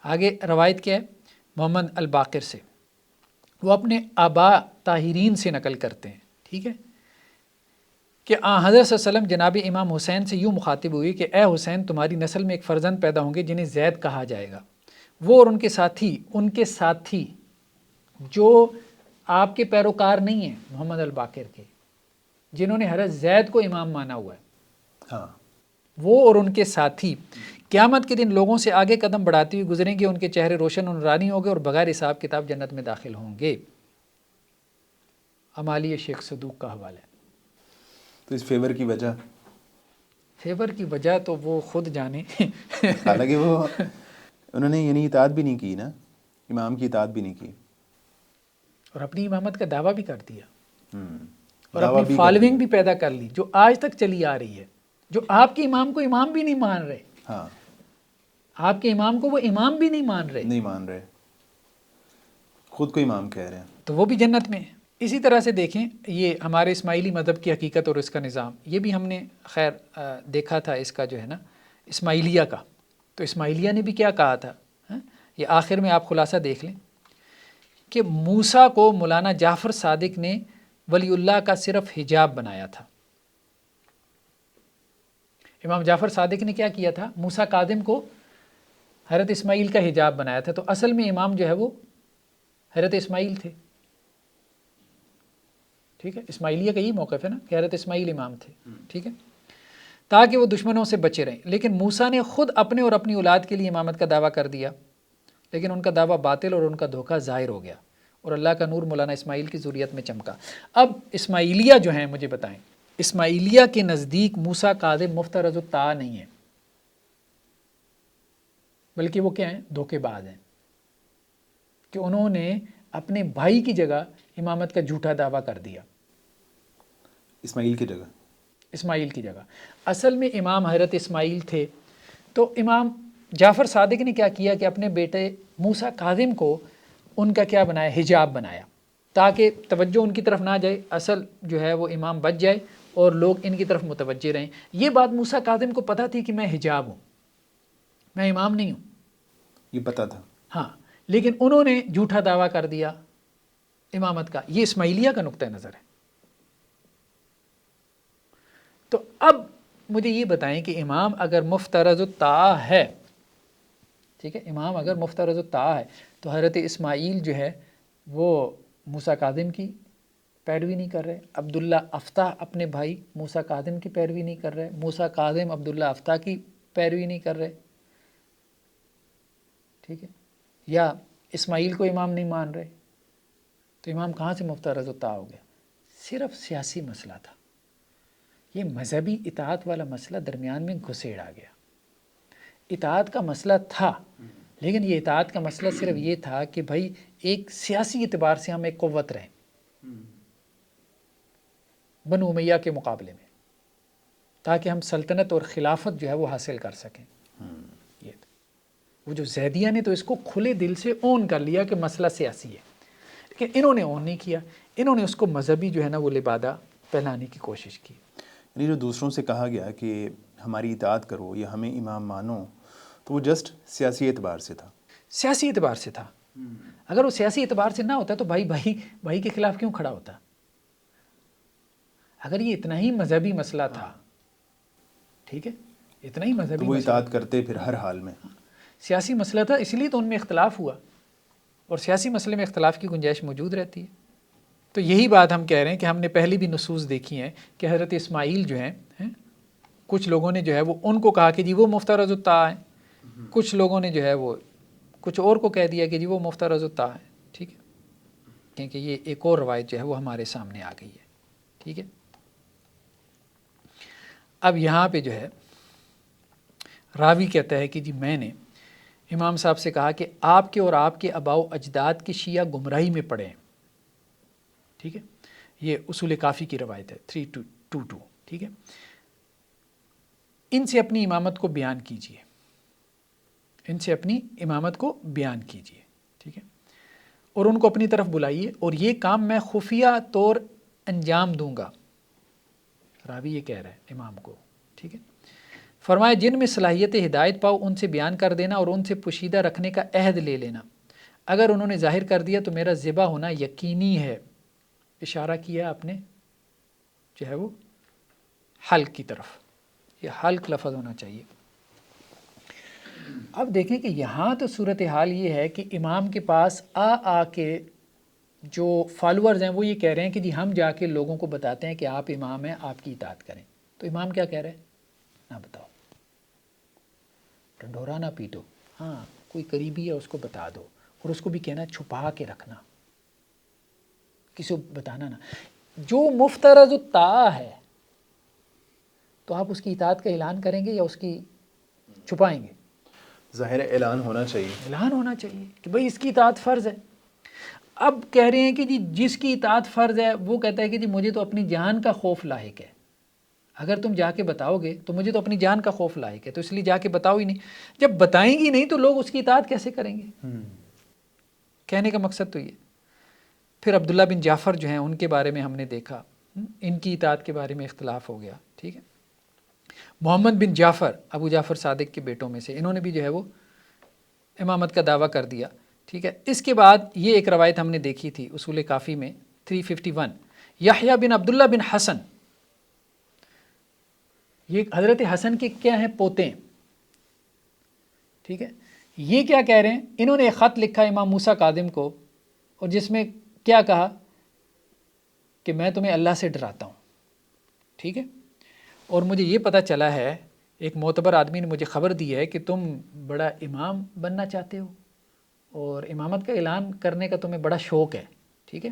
آگے روایت کیا ہے محمد الباقر سے. وہ اپنے آبا طاہرین سے نقل کرتے ہیں، ٹھیک ہے، کہ حضرت صلی اللہ علیہ وسلم جناب امام حسین سے یوں مخاطب ہوئی کہ اے حسین، تمہاری نسل میں ایک فرزند پیدا ہوں گے جنہیں زید کہا جائے گا. وہ اور ان کے ساتھی جو آپ کے پیروکار نہیں ہیں محمد الباقر کے، جنہوں نے حضرت زید کو امام مانا ہوا ہے، وہ اور ان کے ساتھی قیامت کے دن لوگوں سے آگے قدم بڑھاتے ہوئے گزریں گے، ان کے چہرے روشن اور نورانی ہوں گے اور بغیر حساب کتاب جنت میں داخل ہوں گے. امالی شیخ صدوق کا حوالہ ہے. تو اس فیور کی وجہ، فیور کی وجہ تو وہ خود جانے. حالانکہ وہ انہوں نے یعنی اطاعت بھی نہیں کی نا، امام کی اطاعت بھی نہیں کی، اور اپنی امامت کا دعویٰ بھی کر دیا، اور دعویٰ اپنی بھی فالوئنگ بھی پیدا کر لی جو آج تک چلی آ رہی ہے. جو آپ کے امام کو امام بھی نہیں مان رہے، ہاں، آپ کے امام کو وہ امام بھی نہیں مان رہے، نہیں مان رہے، خود کو امام کہہ رہے ہیں، تو وہ بھی جنت میں ہے. اسی طرح سے دیکھیں یہ ہمارے اسماعیلی مذہب کی حقیقت اور اس کا نظام، یہ بھی ہم نے خیر دیکھا تھا اس کا جو ہے نا اسماعیلیہ کا. تو اسماعیلیہ نے بھی کیا کہا تھا، یہ آخر میں آپ خلاصہ دیکھ لیں کہ موسیٰ کو مولانا جعفر صادق نے ولی اللہ کا صرف حجاب بنایا تھا. امام جعفر صادق نے کیا کیا تھا، موسیٰ کاظم کو حضرت اسماعیل کا حجاب بنایا تھا. تو اصل میں امام جو ہے وہ حضرت اسماعیل تھے. ٹھیک ہے، اسماعیلیہ کا یہی موقف ہے نا کہ حضرت اسماعیل امام تھے. ٹھیک ہے، تاکہ وہ دشمنوں سے بچے رہیں. لیکن موسیٰ نے خود اپنے اور اپنی اولاد کے لیے امامت کا دعویٰ کر دیا، لیکن ان کا دعویٰ باطل اور ان کا دھوکہ ظاہر ہو گیا، اور اللہ کا نور مولانا اسماعیل کی ذریت میں چمکا. اب اسماعیلیہ جو ہیں مجھے بتائیں، اسماعیلیہ کے نزدیک موسیٰ کاظم مفترض الطاعہ نہیں ہے، بلکہ وہ کیا ہیں، دھوکے باز ہیں، کہ انہوں نے اپنے بھائی کی جگہ امامت کا جھوٹا دعویٰ کر دیا. اسماعیل کی جگہ، اسماعیل کی جگہ اصل میں امام حضرت اسماعیل تھے. تو امام جعفر صادق نے کیا کیا کہ اپنے بیٹے موسیٰ کاظم کو ان کا کیا بنایا، حجاب بنایا، تاکہ توجہ ان کی طرف نہ جائے، اصل جو ہے وہ امام بچ جائے اور لوگ ان کی طرف متوجہ رہیں. یہ بات موسیٰ کاظم کو پتہ تھی کہ میں حجاب ہوں، میں امام نہیں ہوں، یہ پتہ تھا. ہاں، لیکن انہوں نے جھوٹا دعویٰ کر دیا امامت کا. یہ اسماعیلیہ کا نقطہ نظر ہے. تو اب مجھے یہ بتائیں کہ امام اگر مفترض الطاعہ ہے، ٹھیک ہے، امام اگر مفترض الطاعہ ہے تو حضرت اسماعیل جو ہے وہ موسیٰ کاظم کی پیروی نہیں کر رہے، عبداللہ افتح اپنے بھائی موسیٰ کاظم کی پیروی نہیں کر رہے، موسیٰ کاظم عبداللہ افتح کی پیروی نہیں کر رہے. ٹھیک ہے، یا اسماعیل کو امام نہیں مان رہے. تو امام کہاں سے مفترض الطاعہ ہو گیا؟ صرف سیاسی مسئلہ تھا، یہ مذہبی اطاعت والا مسئلہ درمیان میں گھسیڑ آ گیا. اطاعت کا مسئلہ تھا، لیکن یہ اطاعت کا مسئلہ صرف یہ تھا کہ بھائی ایک سیاسی اعتبار سے ہم ایک قوت رہیں بنو امیہ کے مقابلے میں، تاکہ ہم سلطنت اور خلافت جو ہے وہ حاصل کر سکیں. یہ وہ جو زیدیہ نے تو اس کو کھلے دل سے اون کر لیا کہ مسئلہ سیاسی ہے، لیکن انہوں نے اون نہیں کیا، انہوں نے اس کو مذہبی جو ہے نا وہ لبادہ پہنانے کی کوشش کی. یعنی جو دوسروں سے کہا گیا کہ ہماری اطاعت کرو یا ہمیں امام مانو، تو وہ جسٹ سیاسی اعتبار سے تھا. سیاسی اعتبار سے تھا. اگر وہ سیاسی اعتبار سے نہ ہوتا تو بھائی کے خلاف کیوں کھڑا ہوتا؟ اگر یہ اتنا ہی مذہبی مسئلہ تھا، ٹھیک ہے، اتنا ہی مذہبی وہ مسئلہ، اطاعت کرتے پھر ہر حال میں. سیاسی مسئلہ تھا، اس لیے تو ان میں اختلاف ہوا، اور سیاسی مسئلے میں اختلاف کی گنجائش موجود رہتی ہے. تو یہی بات ہم کہہ رہے ہیں کہ ہم نے پہلی بھی نصوص دیکھی ہیں کہ حضرت اسماعیل جو ہیں، کچھ لوگوں نے جو ہے وہ ان کو کہا کہ جی وہ مفترض الطاعہ ہیں، کچھ لوگوں نے جو ہے وہ کچھ اور کو کہہ دیا کہ جی وہ مفترض الطاعہ ہیں. ٹھیک ہے، کیونکہ یہ ایک اور روایت جو ہے وہ ہمارے سامنے آ گئی ہے. ٹھیک ہے، اب یہاں پہ جو ہے راوی کہتا ہے کہ جی میں نے امام صاحب سے کہا کہ آپ کے اور آپ کے آباء و اجداد کے شیعہ گمراہی میں پڑے ہیں. ٹھیک ہے، یہ اصول کافی کی روایت ہے 322. ٹھیک ہے، ان سے اپنی امامت کو بیان کیجیے، ان سے اپنی امامت کو بیان کیجیے. ٹھیک ہے، اور ان کو اپنی طرف بلائیے، اور یہ کام میں خفیہ طور انجام دوں گا. راوی یہ کہہ رہا ہے امام کو. ٹھیک ہے، فرمایا جن میں صلاحیت ہدایت پاؤ ان سے بیان کر دینا اور ان سے پوشیدہ رکھنے کا عہد لے لینا. اگر انہوں نے ظاہر کر دیا تو میرا ذبح ہونا یقینی ہے. اشارہ کیا اپنے جو ہے وہ حلق کی طرف، یہ حلق لفظ ہونا چاہیے. اب دیکھیں کہ یہاں تو صورتحال یہ ہے کہ امام کے پاس آ کے جو فالورز ہیں وہ یہ کہہ رہے ہیں کہ جی ہم جا کے لوگوں کو بتاتے ہیں کہ آپ امام ہیں، آپ کی اطاعت کریں. تو امام کیا کہہ رہے ہیں؟ نہ بتاؤ، ڈنڈورا نہ پیٹو، ہاں کوئی قریبی ہے اس کو بتا دو، اور اس کو بھی کہنا چھپا کے رکھنا، کسی کو بتانا نہ. جو مفترض الطاعہ ہے تو آپ اس کی اطاعت کا اعلان کریں گے یا اس کی چھپائیں گے؟ ظاہر اعلان ہونا چاہیے، اعلان ہونا چاہیے کہ بھئی اس کی اطاعت فرض ہے. اب کہہ رہے ہیں کہ جی جس کی اطاعت فرض ہے وہ کہتا ہے کہ جی مجھے تو اپنی جان کا خوف لاحق ہے، اگر تم جا کے بتاؤ گے تو مجھے تو اپنی جان کا خوف لاحق ہے، تو اس لیے جا کے بتاؤ ہی نہیں. جب بتائیں گی نہیں تو لوگ اس کی اطاعت کیسے کریں گے؟ کہنے کا مقصد تو یہ. پھر عبداللہ بن جعفر جو ہیں ان کے بارے میں ہم نے دیکھا، ان کی اطاعت کے بارے میں اختلاف ہو گیا، ٹھیک ہے. محمد بن جعفر ابو جعفر صادق کے بیٹوں میں سے، انہوں نے بھی جو ہے وہ امامت کا دعویٰ کر دیا، ٹھیک ہے. اس کے بعد یہ ایک روایت ہم نے دیکھی تھی اصول کافی میں 351، یحییٰ بن عبداللہ بن حسن، یہ حضرت حسن کے کیا ہیں؟ پوتے ہیں، ٹھیک ہے. یہ کیا کہہ رہے ہیں؟ انہوں نے ایک خط لکھا امام موسیٰ کاظم کو، اور جس میں کیا کہا کہ میں تمہیں اللہ سے ڈراتا ہوں، ٹھیک ہے. اور مجھے یہ پتہ چلا ہے، ایک معتبر آدمی نے مجھے خبر دی ہے کہ تم بڑا امام بننا چاہتے ہو اور امامت کا اعلان کرنے کا تمہیں بڑا شوق ہے، ٹھیک ہے.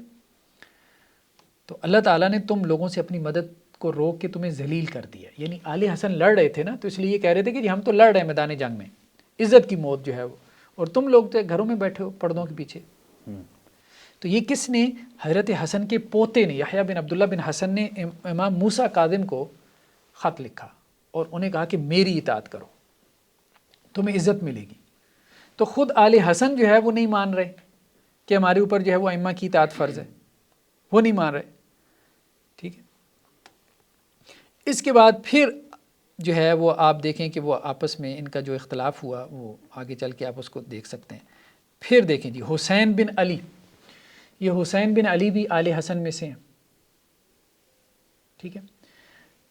تو اللہ تعالیٰ نے تم لوگوں سے اپنی مدد کو روک کے تمہیں ذلیل کر دیا. یعنی آل حسن لڑ رہے تھے نا، تو اس لیے یہ کہہ رہے تھے کہ جی ہم تو لڑ رہے ہیں میدان جنگ میں، عزت کی موت جو ہے وہ، اور تم لوگ تو گھروں میں بیٹھے ہو پردوں کے پیچھے. تو یہ کس نے؟ حضرت حسن کے پوتے نے، یحییٰ بن عبداللہ بن حسن نے امام موسیٰ کاظم کو خط لکھا اور انہیں کہا کہ میری اطاعت کرو، تمہیں عزت ملے گی. تو خود آل حسن جو ہے وہ نہیں مان رہے کہ ہمارے اوپر جو ہے وہ ائمہ کی اطاعت فرض ہے، وہ نہیں مان رہے، ٹھیک ہے. اس کے بعد پھر جو ہے وہ آپ دیکھیں کہ وہ آپس میں ان کا جو اختلاف ہوا، وہ آگے چل کے آپ اس کو دیکھ سکتے ہیں. پھر دیکھیں جی حسین بن علی، یہ حسین بن علی بھی آل حسن میں سے ہیں، ٹھیک ہے.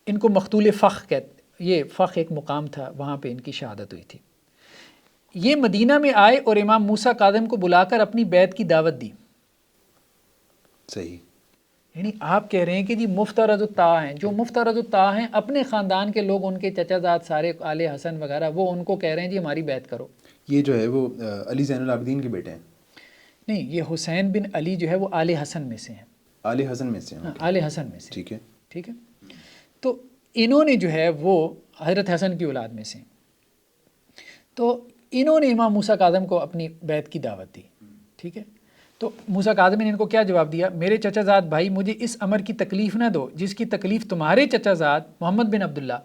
ان کو مقتول فخ کہتے، یہ فخ ایک مقام تھا، وہاں پہ ان کی شہادت ہوئی تھی. یہ مدینہ میں آئے اور امام موسیٰ کاظم کو بلا کر اپنی بیعت کی دعوت دی. صحیح. یعنی آپ کہہ رہے ہیں کہ جی مفترض الطاعہ ہیں، جو مفترض الطاعہ ہیں اپنے خاندان کے لوگ، ان کے چچا زاد سارے آل حسن وغیرہ، وہ ان کو کہہ رہے ہیں جی ہماری بیعت کرو. یہ جو ہے وہ علی زین العابدین کے بیٹے ہیں؟ نہیں، یہ حسین بن علی جو ہے وہ آل حسن میں سے ہیں. آل حسن میں سے ہیں. آل حسن میں سے، ٹھیک ہے. ٹھیک ہے. تو انہوں نے جو ہے وہ حضرت حسن کی اولاد میں سے، تو انہوں نے امام موسیٰ کاظم کو اپنی بیعت کی دعوت دی، ٹھیک ہے. تو موسیٰ کاظم نے ان کو کیا جواب دیا؟ میرے چچا زاد بھائی، مجھے اس امر کی تکلیف نہ دو جس کی تکلیف تمہارے چچا زاد محمد بن عبداللہ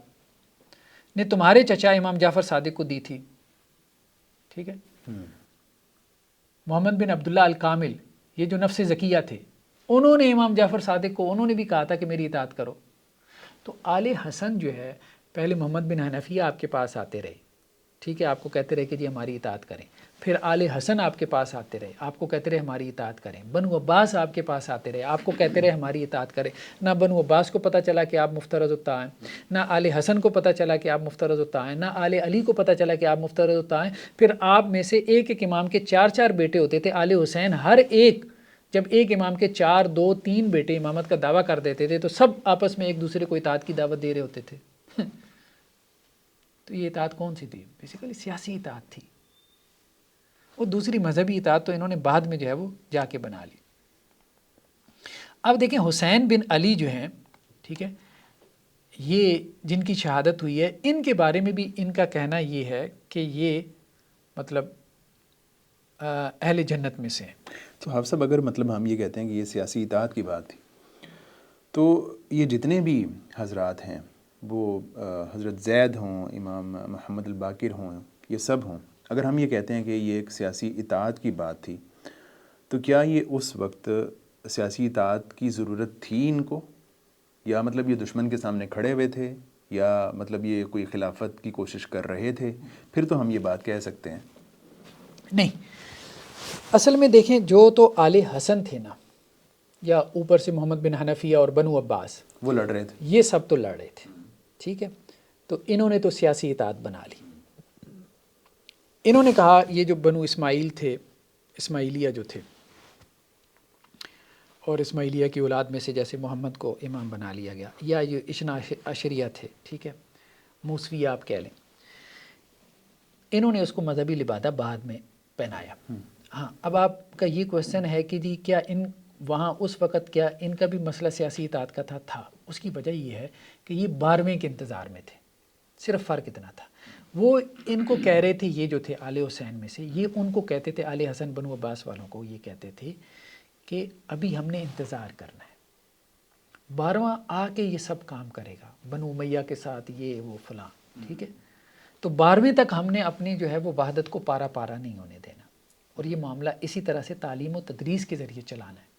نے تمہارے چچا امام جعفر صادق کو دی تھی، ٹھیک ہے. محمد بن عبداللہ الکامل، یہ جو نفس زکیہ تھے، انہوں نے امام جعفر صادق کو، انہوں نے بھی کہا تھا کہ میری اطاعت کرو. تو آل حسن جو ہے، پہلے محمد بن حنفیہ آپ کے پاس آتے رہے، ٹھیک ہے، آپ کو کہتے رہے کہ جی ہماری اطاعت کریں. پھر آل حسن آپ کے پاس آتے رہے، آپ کو کہتے رہے ہماری اطاعت کریں. بنو عباس آپ کے پاس آتے رہے، آپ کو کہتے رہے ہماری اطاعت کریں. نہ بنو عباس کو پتہ چلا کہ آپ مفترض الطاعہ ہیں، نہ آل حسن کو پتہ چلا کہ آپ مفترض الطاعہ ہیں، نہ آل علی کو پتہ چلا کہ آپ مفترض الطاعہ ہیں. پھر آپ میں سے ایک ایک امام کے 4 بیٹے ہوتے تھے. آل حسین ہر ایک، جب ایک امام کے 4 2 3 بیٹے امامت کا دعویٰ کر دیتے تھے، تو سب آپس میں ایک دوسرے کو اطاعت کی دعوت دے رہے ہوتے تھے. تو یہ اطاعت کون سی تھی؟ بیسیکلی سیاسی اطاعت تھی. اور دوسری مذہبی اطاعت تو انہوں نے بعد میں جو ہے وہ جا کے بنا لی. اب دیکھیں حسین بن علی جو ہیں، ٹھیک ہے، یہ جن کی شہادت ہوئی ہے، ان کے بارے میں بھی ان کا کہنا یہ ہے کہ یہ مطلب اہل جنت میں سے ہیں. تو حافظ صاحب، اگر مطلب ہم یہ کہتے ہیں کہ یہ سیاسی اطاعت کی بات تھی، تو یہ جتنے بھی حضرات ہیں، وہ حضرت زید ہوں، امام محمد الباقر ہوں، یہ سب ہوں، اگر ہم یہ کہتے ہیں کہ یہ ایک سیاسی اطاعت کی بات تھی، تو کیا یہ اس وقت سیاسی اطاعت کی ضرورت تھی ان کو، یا مطلب یہ دشمن کے سامنے کھڑے ہوئے تھے، یا مطلب یہ کوئی خلافت کی کوشش کر رہے تھے؟ پھر تو ہم یہ بات کہہ سکتے ہیں. نہیں، اصل میں دیکھیں، جو تو آل حسن تھے نا، یا اوپر سے محمد بن حنفیہ اور بنو عباس، وہ لڑ رہے تھے، یہ سب تو لڑ رہے تھے، ٹھیک ہے. تو انہوں نے تو سیاسی اطاعت بنا لی. انہوں نے کہا یہ جو بنو اسماعیل تھے، اسماعیلیہ جو تھے، اور اسماعیلیہ کی اولاد میں سے جیسے محمد کو امام بنا لیا گیا، یا یہ اثنا عشریہ تھے، ٹھیک ہے، موسویہ آپ کہہ لیں، انہوں نے اس کو مذہبی لبادہ بعد میں پہنایا. ہاں، اب آپ کا یہ کویسچن ہے کہ جی کیا ان وہاں اس وقت کیا ان کا بھی مسئلہ سیاسی اطاعت کا تھا؟ اس کی وجہ یہ ہے کہ یہ 12ویں کے انتظار میں تھے. صرف فرق اتنا تھا، وہ ان کو کہہ رہے تھے، یہ جو تھے آل حسین میں سے، یہ ان کو کہتے تھے، آل حسن بنو عباس والوں کو یہ کہتے تھے کہ ابھی ہم نے انتظار کرنا ہے، 12واں آ کے یہ سب کام کرے گا، بنو امیہ کے ساتھ یہ وہ فلاں، ٹھیک ہے. تو 12ویں تک ہم نے اپنی جو ہے وہ وحدت کو پارا پارا نہیں ہونے دینا، اور یہ معاملہ اسی طرح سے تعلیم و تدریس کے ذریعے چلانا ہے.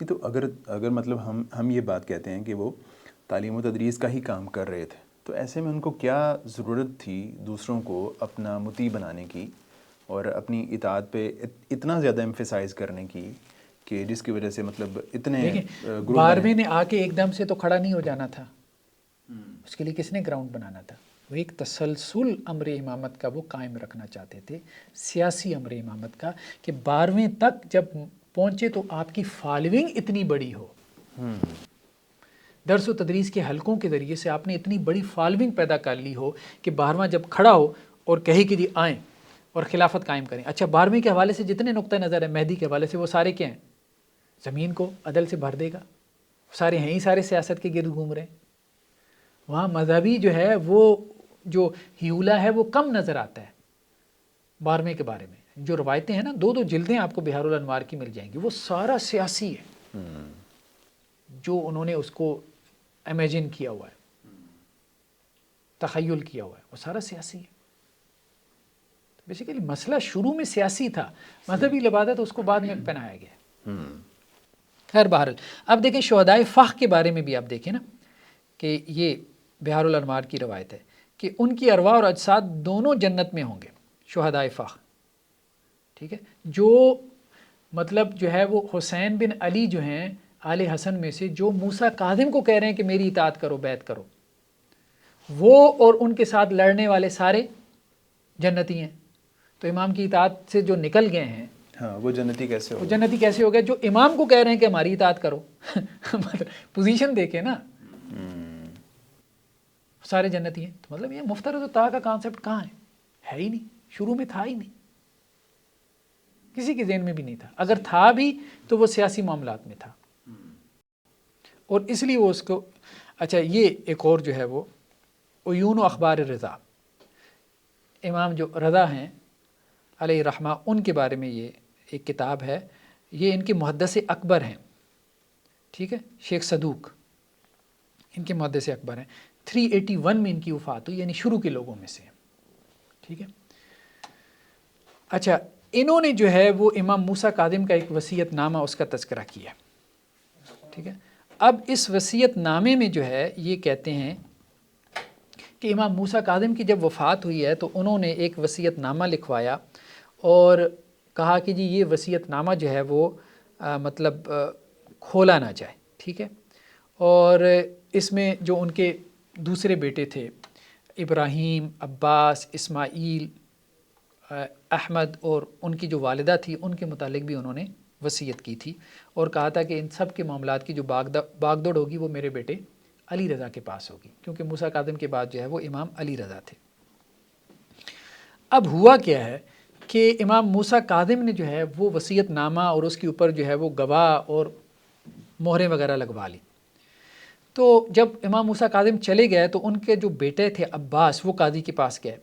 تو اگر مطلب ہم یہ بات کہتے ہیں کہ وہ تعلیم و تدریس کا ہی کام کر رہے تھے، تو ایسے میں ان کو کیا ضرورت تھی دوسروں کو اپنا مطیع بنانے کی اور اپنی اطاعت پہ اتنا زیادہ ایمفیسائز کرنے کی کہ جس کی وجہ سے مطلب اتنے گروپ 12ویں نے آ کے ایک دم سے تو کھڑا نہیں ہو جانا تھا، اس کے لیے کس نے گراؤنڈ بنانا تھا؟ وہ ایک تسلسل امر امامت کا وہ قائم رکھنا چاہتے تھے، سیاسی امر امامت کا، کہ 12ویں تک جب پہنچے تو آپ کی فالوئنگ اتنی بڑی ہو، درس و تدریس کے حلقوں کے ذریعے سے آپ نے اتنی بڑی فالوئنگ پیدا کر لی ہو کہ 12واں جب کھڑا ہو اور کہے کہ جی آئیں اور خلافت قائم کریں۔ اچھا 12ویں کے حوالے سے جتنے نقطہ نظر ہیں مہدی کے حوالے سے وہ سارے کیا ہیں؟ زمین کو عدل سے بھر دے گا، سارے ہیں ہی سارے سیاست کے گرد گھوم رہے ہیں۔ وہاں مذہبی جو ہے وہ جو ہیولا ہے وہ کم نظر آتا ہے 12ویں کے بارے میں۔ جو روایتیں ہیں نا، 2 جلدیں آپ کو بہار الانوار کی مل جائیں گی، وہ سارا سیاسی ہے، جو انہوں نے اس کو امیجن کیا ہوا ہے، تخیل کیا ہوا ہے، وہ سارا سیاسی ہے۔ بیسیکلی مسئلہ شروع میں سیاسی تھا، مذہبی لبادت اس کو بعد میں پہنایا گیا۔ خیر بہرحال اب دیکھیں شہدائے فخ کے بارے میں بھی آپ دیکھیں نا، کہ یہ بہار الانوار کی روایت ہے کہ ان کی ارواح اور اجساد دونوں جنت میں ہوں گے، شہدائے فخ، ٹھیک ہے۔ جو مطلب جو ہے وہ حسین بن علی جو ہیں آل حسن میں سے، جو موسیٰ کاظم کو کہہ رہے ہیں کہ میری اطاعت کرو، بیعت کرو، وہ اور ان کے ساتھ لڑنے والے سارے جنتی ہیں۔ تو امام کی اطاعت سے جو نکل گئے ہیں، ہاں وہ جنتی کیسے وہ ہو؟ جنتی کیسے ہو گئے؟ جو امام کو کہہ رہے ہیں کہ ہماری اطاعت کرو مطلب پوزیشن دیکھیں نا، سارے جنتی ہیں۔ تو مطلب یہ مفترض و طاعہ کا کانسیپٹ کہاں ہے ہی نہیں، شروع میں تھا ہی نہیں، کسی کے ذہن میں بھی نہیں تھا، اگر تھا بھی تو وہ سیاسی معاملات میں تھا، اور اس لیے وہ اس کو اچھا یہ ایک اور جو ہے وہ عیون و اخبار رضا، امام جو رضا ہیں علیہ رحمہ، ان کے بارے میں یہ ایک کتاب ہے، یہ ان کے محدث اکبر ہیں، ٹھیک ہے، شیخ صدوق ان کے محدث اکبر ہیں، 381 میں ان کی وفات ہوئی، یعنی شروع کے لوگوں میں سے، ٹھیک ہے۔ اچھا انہوں نے جو ہے وہ امام موسیٰ کاظم کا ایک وصیت نامہ اس کا تذکرہ کیا، ٹھیک ہے۔ اب اس وصیت نامے میں جو ہے یہ کہتے ہیں کہ امام موسیٰ کاظم کی جب وفات ہوئی ہے تو انہوں نے ایک وصیت نامہ لکھوایا اور کہا کہ جی یہ وصیت نامہ جو ہے وہ مطلب کھولا نہ جائے، ٹھیک ہے۔ اور اس میں جو ان کے دوسرے بیٹے تھے ابراہیم، عباس، اسماعیل، احمد، اور ان کی جو والدہ تھی ان کے متعلق بھی انہوں نے وصیت کی تھی، اور کہا تھا کہ ان سب کے معاملات کی جو باغ دوڑ ہوگی وہ میرے بیٹے علی رضا کے پاس ہوگی، کیونکہ موسیٰ کاظم کے بعد جو ہے وہ امام علی رضا تھے۔ اب ہوا کیا ہے کہ امام موسیٰ کاظم نے جو ہے وہ وصیت نامہ اور اس کے اوپر جو ہے وہ گواہ اور مہریں وغیرہ لگوا لی۔ تو جب امام موسیٰ کاظم چلے گئے تو ان کے جو بیٹے تھے عباس، وہ قاضی کے پاس گئے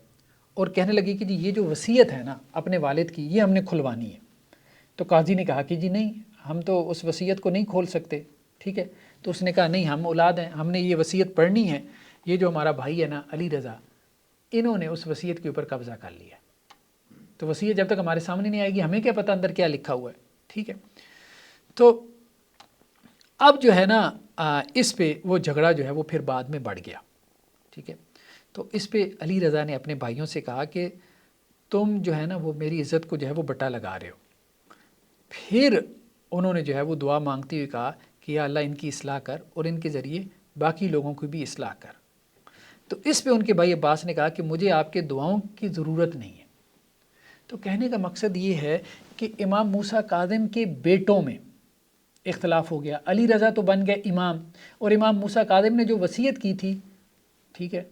اور کہنے لگے کہ جی یہ جو وصیت ہے نا اپنے والد کی، یہ ہم نے کھلوانی ہے۔ تو قاضی نے کہا کہ جی نہیں، ہم تو اس وصیت کو نہیں کھول سکتے، ٹھیک ہے۔ تو اس نے کہا نہیں، ہم اولاد ہیں، ہم نے یہ وصیت پڑھنی ہے، یہ جو ہمارا بھائی ہے نا علی رضا، انہوں نے اس وصیت کے اوپر قبضہ کر لیا، تو وصیت جب تک ہمارے سامنے نہیں آئے گی ہمیں کیا پتہ اندر کیا لکھا ہوا ہے، ٹھیک ہے۔ تو اب جو ہے نا اس پہ وہ جھگڑا جو ہے وہ پھر بعد میں بڑھ گیا، ٹھیک ہے۔ تو اس پہ علی رضا نے اپنے بھائیوں سے کہا کہ تم جو ہے نا وہ میری عزت کو جو ہے وہ بٹا لگا رہے ہو۔ پھر انہوں نے جو ہے وہ دعا مانگتے ہوئے کہا کہ یا اللہ ان کی اصلاح کر اور ان کے ذریعے باقی لوگوں کو بھی اصلاح کر۔ تو اس پہ ان کے بھائی عباس نے کہا کہ مجھے آپ کے دعاؤں کی ضرورت نہیں ہے۔ تو کہنے کا مقصد یہ ہے کہ امام موسیٰ کاظم کے بیٹوں میں اختلاف ہو گیا، علی رضا تو بن گئے امام، اور امام موسیٰ کاظم نے جو وصیت کی تھی، ٹھیک ہے،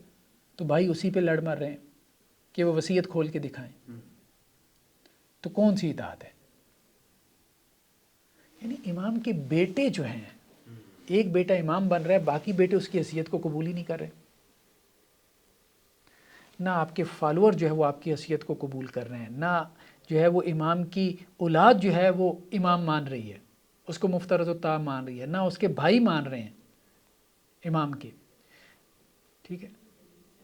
تو بھائی اسی پہ لڑ مر رہے ہیں کہ وہ وصیت کھول کے دکھائیں، تو کون سی اطاعت ہے؟ یعنی امام کے بیٹے جو ہیں، ایک بیٹا امام بن رہا ہے، باقی بیٹے اس کی حیثیت کو قبول ہی نہیں کر رہے، نہ آپ کے فالوور جو ہے وہ آپ کی حیثیت کو قبول کر رہے ہیں، نہ جو ہے وہ امام کی اولاد جو ہے وہ امام مان رہی ہے، اس کو مفترض و طاعہ مان رہی ہے، نہ اس کے بھائی مان رہے ہیں امام کے، ٹھیک ہے،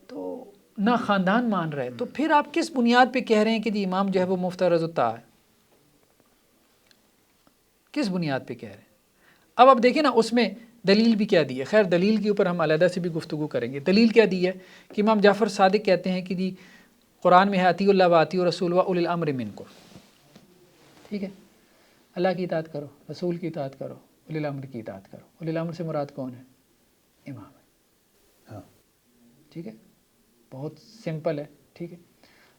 تو نہ خاندان مان رہا ہے، تو پھر آپ کس بنیاد پہ کہہ رہے ہیں کہ جی امام جو ہے وہ مفترض و طاعہ ہے؟ کس بنیاد پہ کہہ رہے ہیں؟ اب آپ دیکھیں نا اس میں دلیل بھی کیا دی ہے. خیر دلیل کے اوپر ہم علیحدہ سے بھی گفتگو کریں گے. دلیل کیا دی ہے کہ امام جعفر صادق کہتے ہیں کہ جی قرآن میں ہے اطیعوا اللہ و اطیعوا الرسول و اولی الامر منکم. ٹھیک ہے, اللہ کی اطاعت کرو, رسول کی اطاعت کرو, اولی الامر کی اطاعت کرو. اولی الامر سے مراد کون ہے؟ امام ہے. ہاں ٹھیک ہے, بہت سمپل ہے. ٹھیک ہے,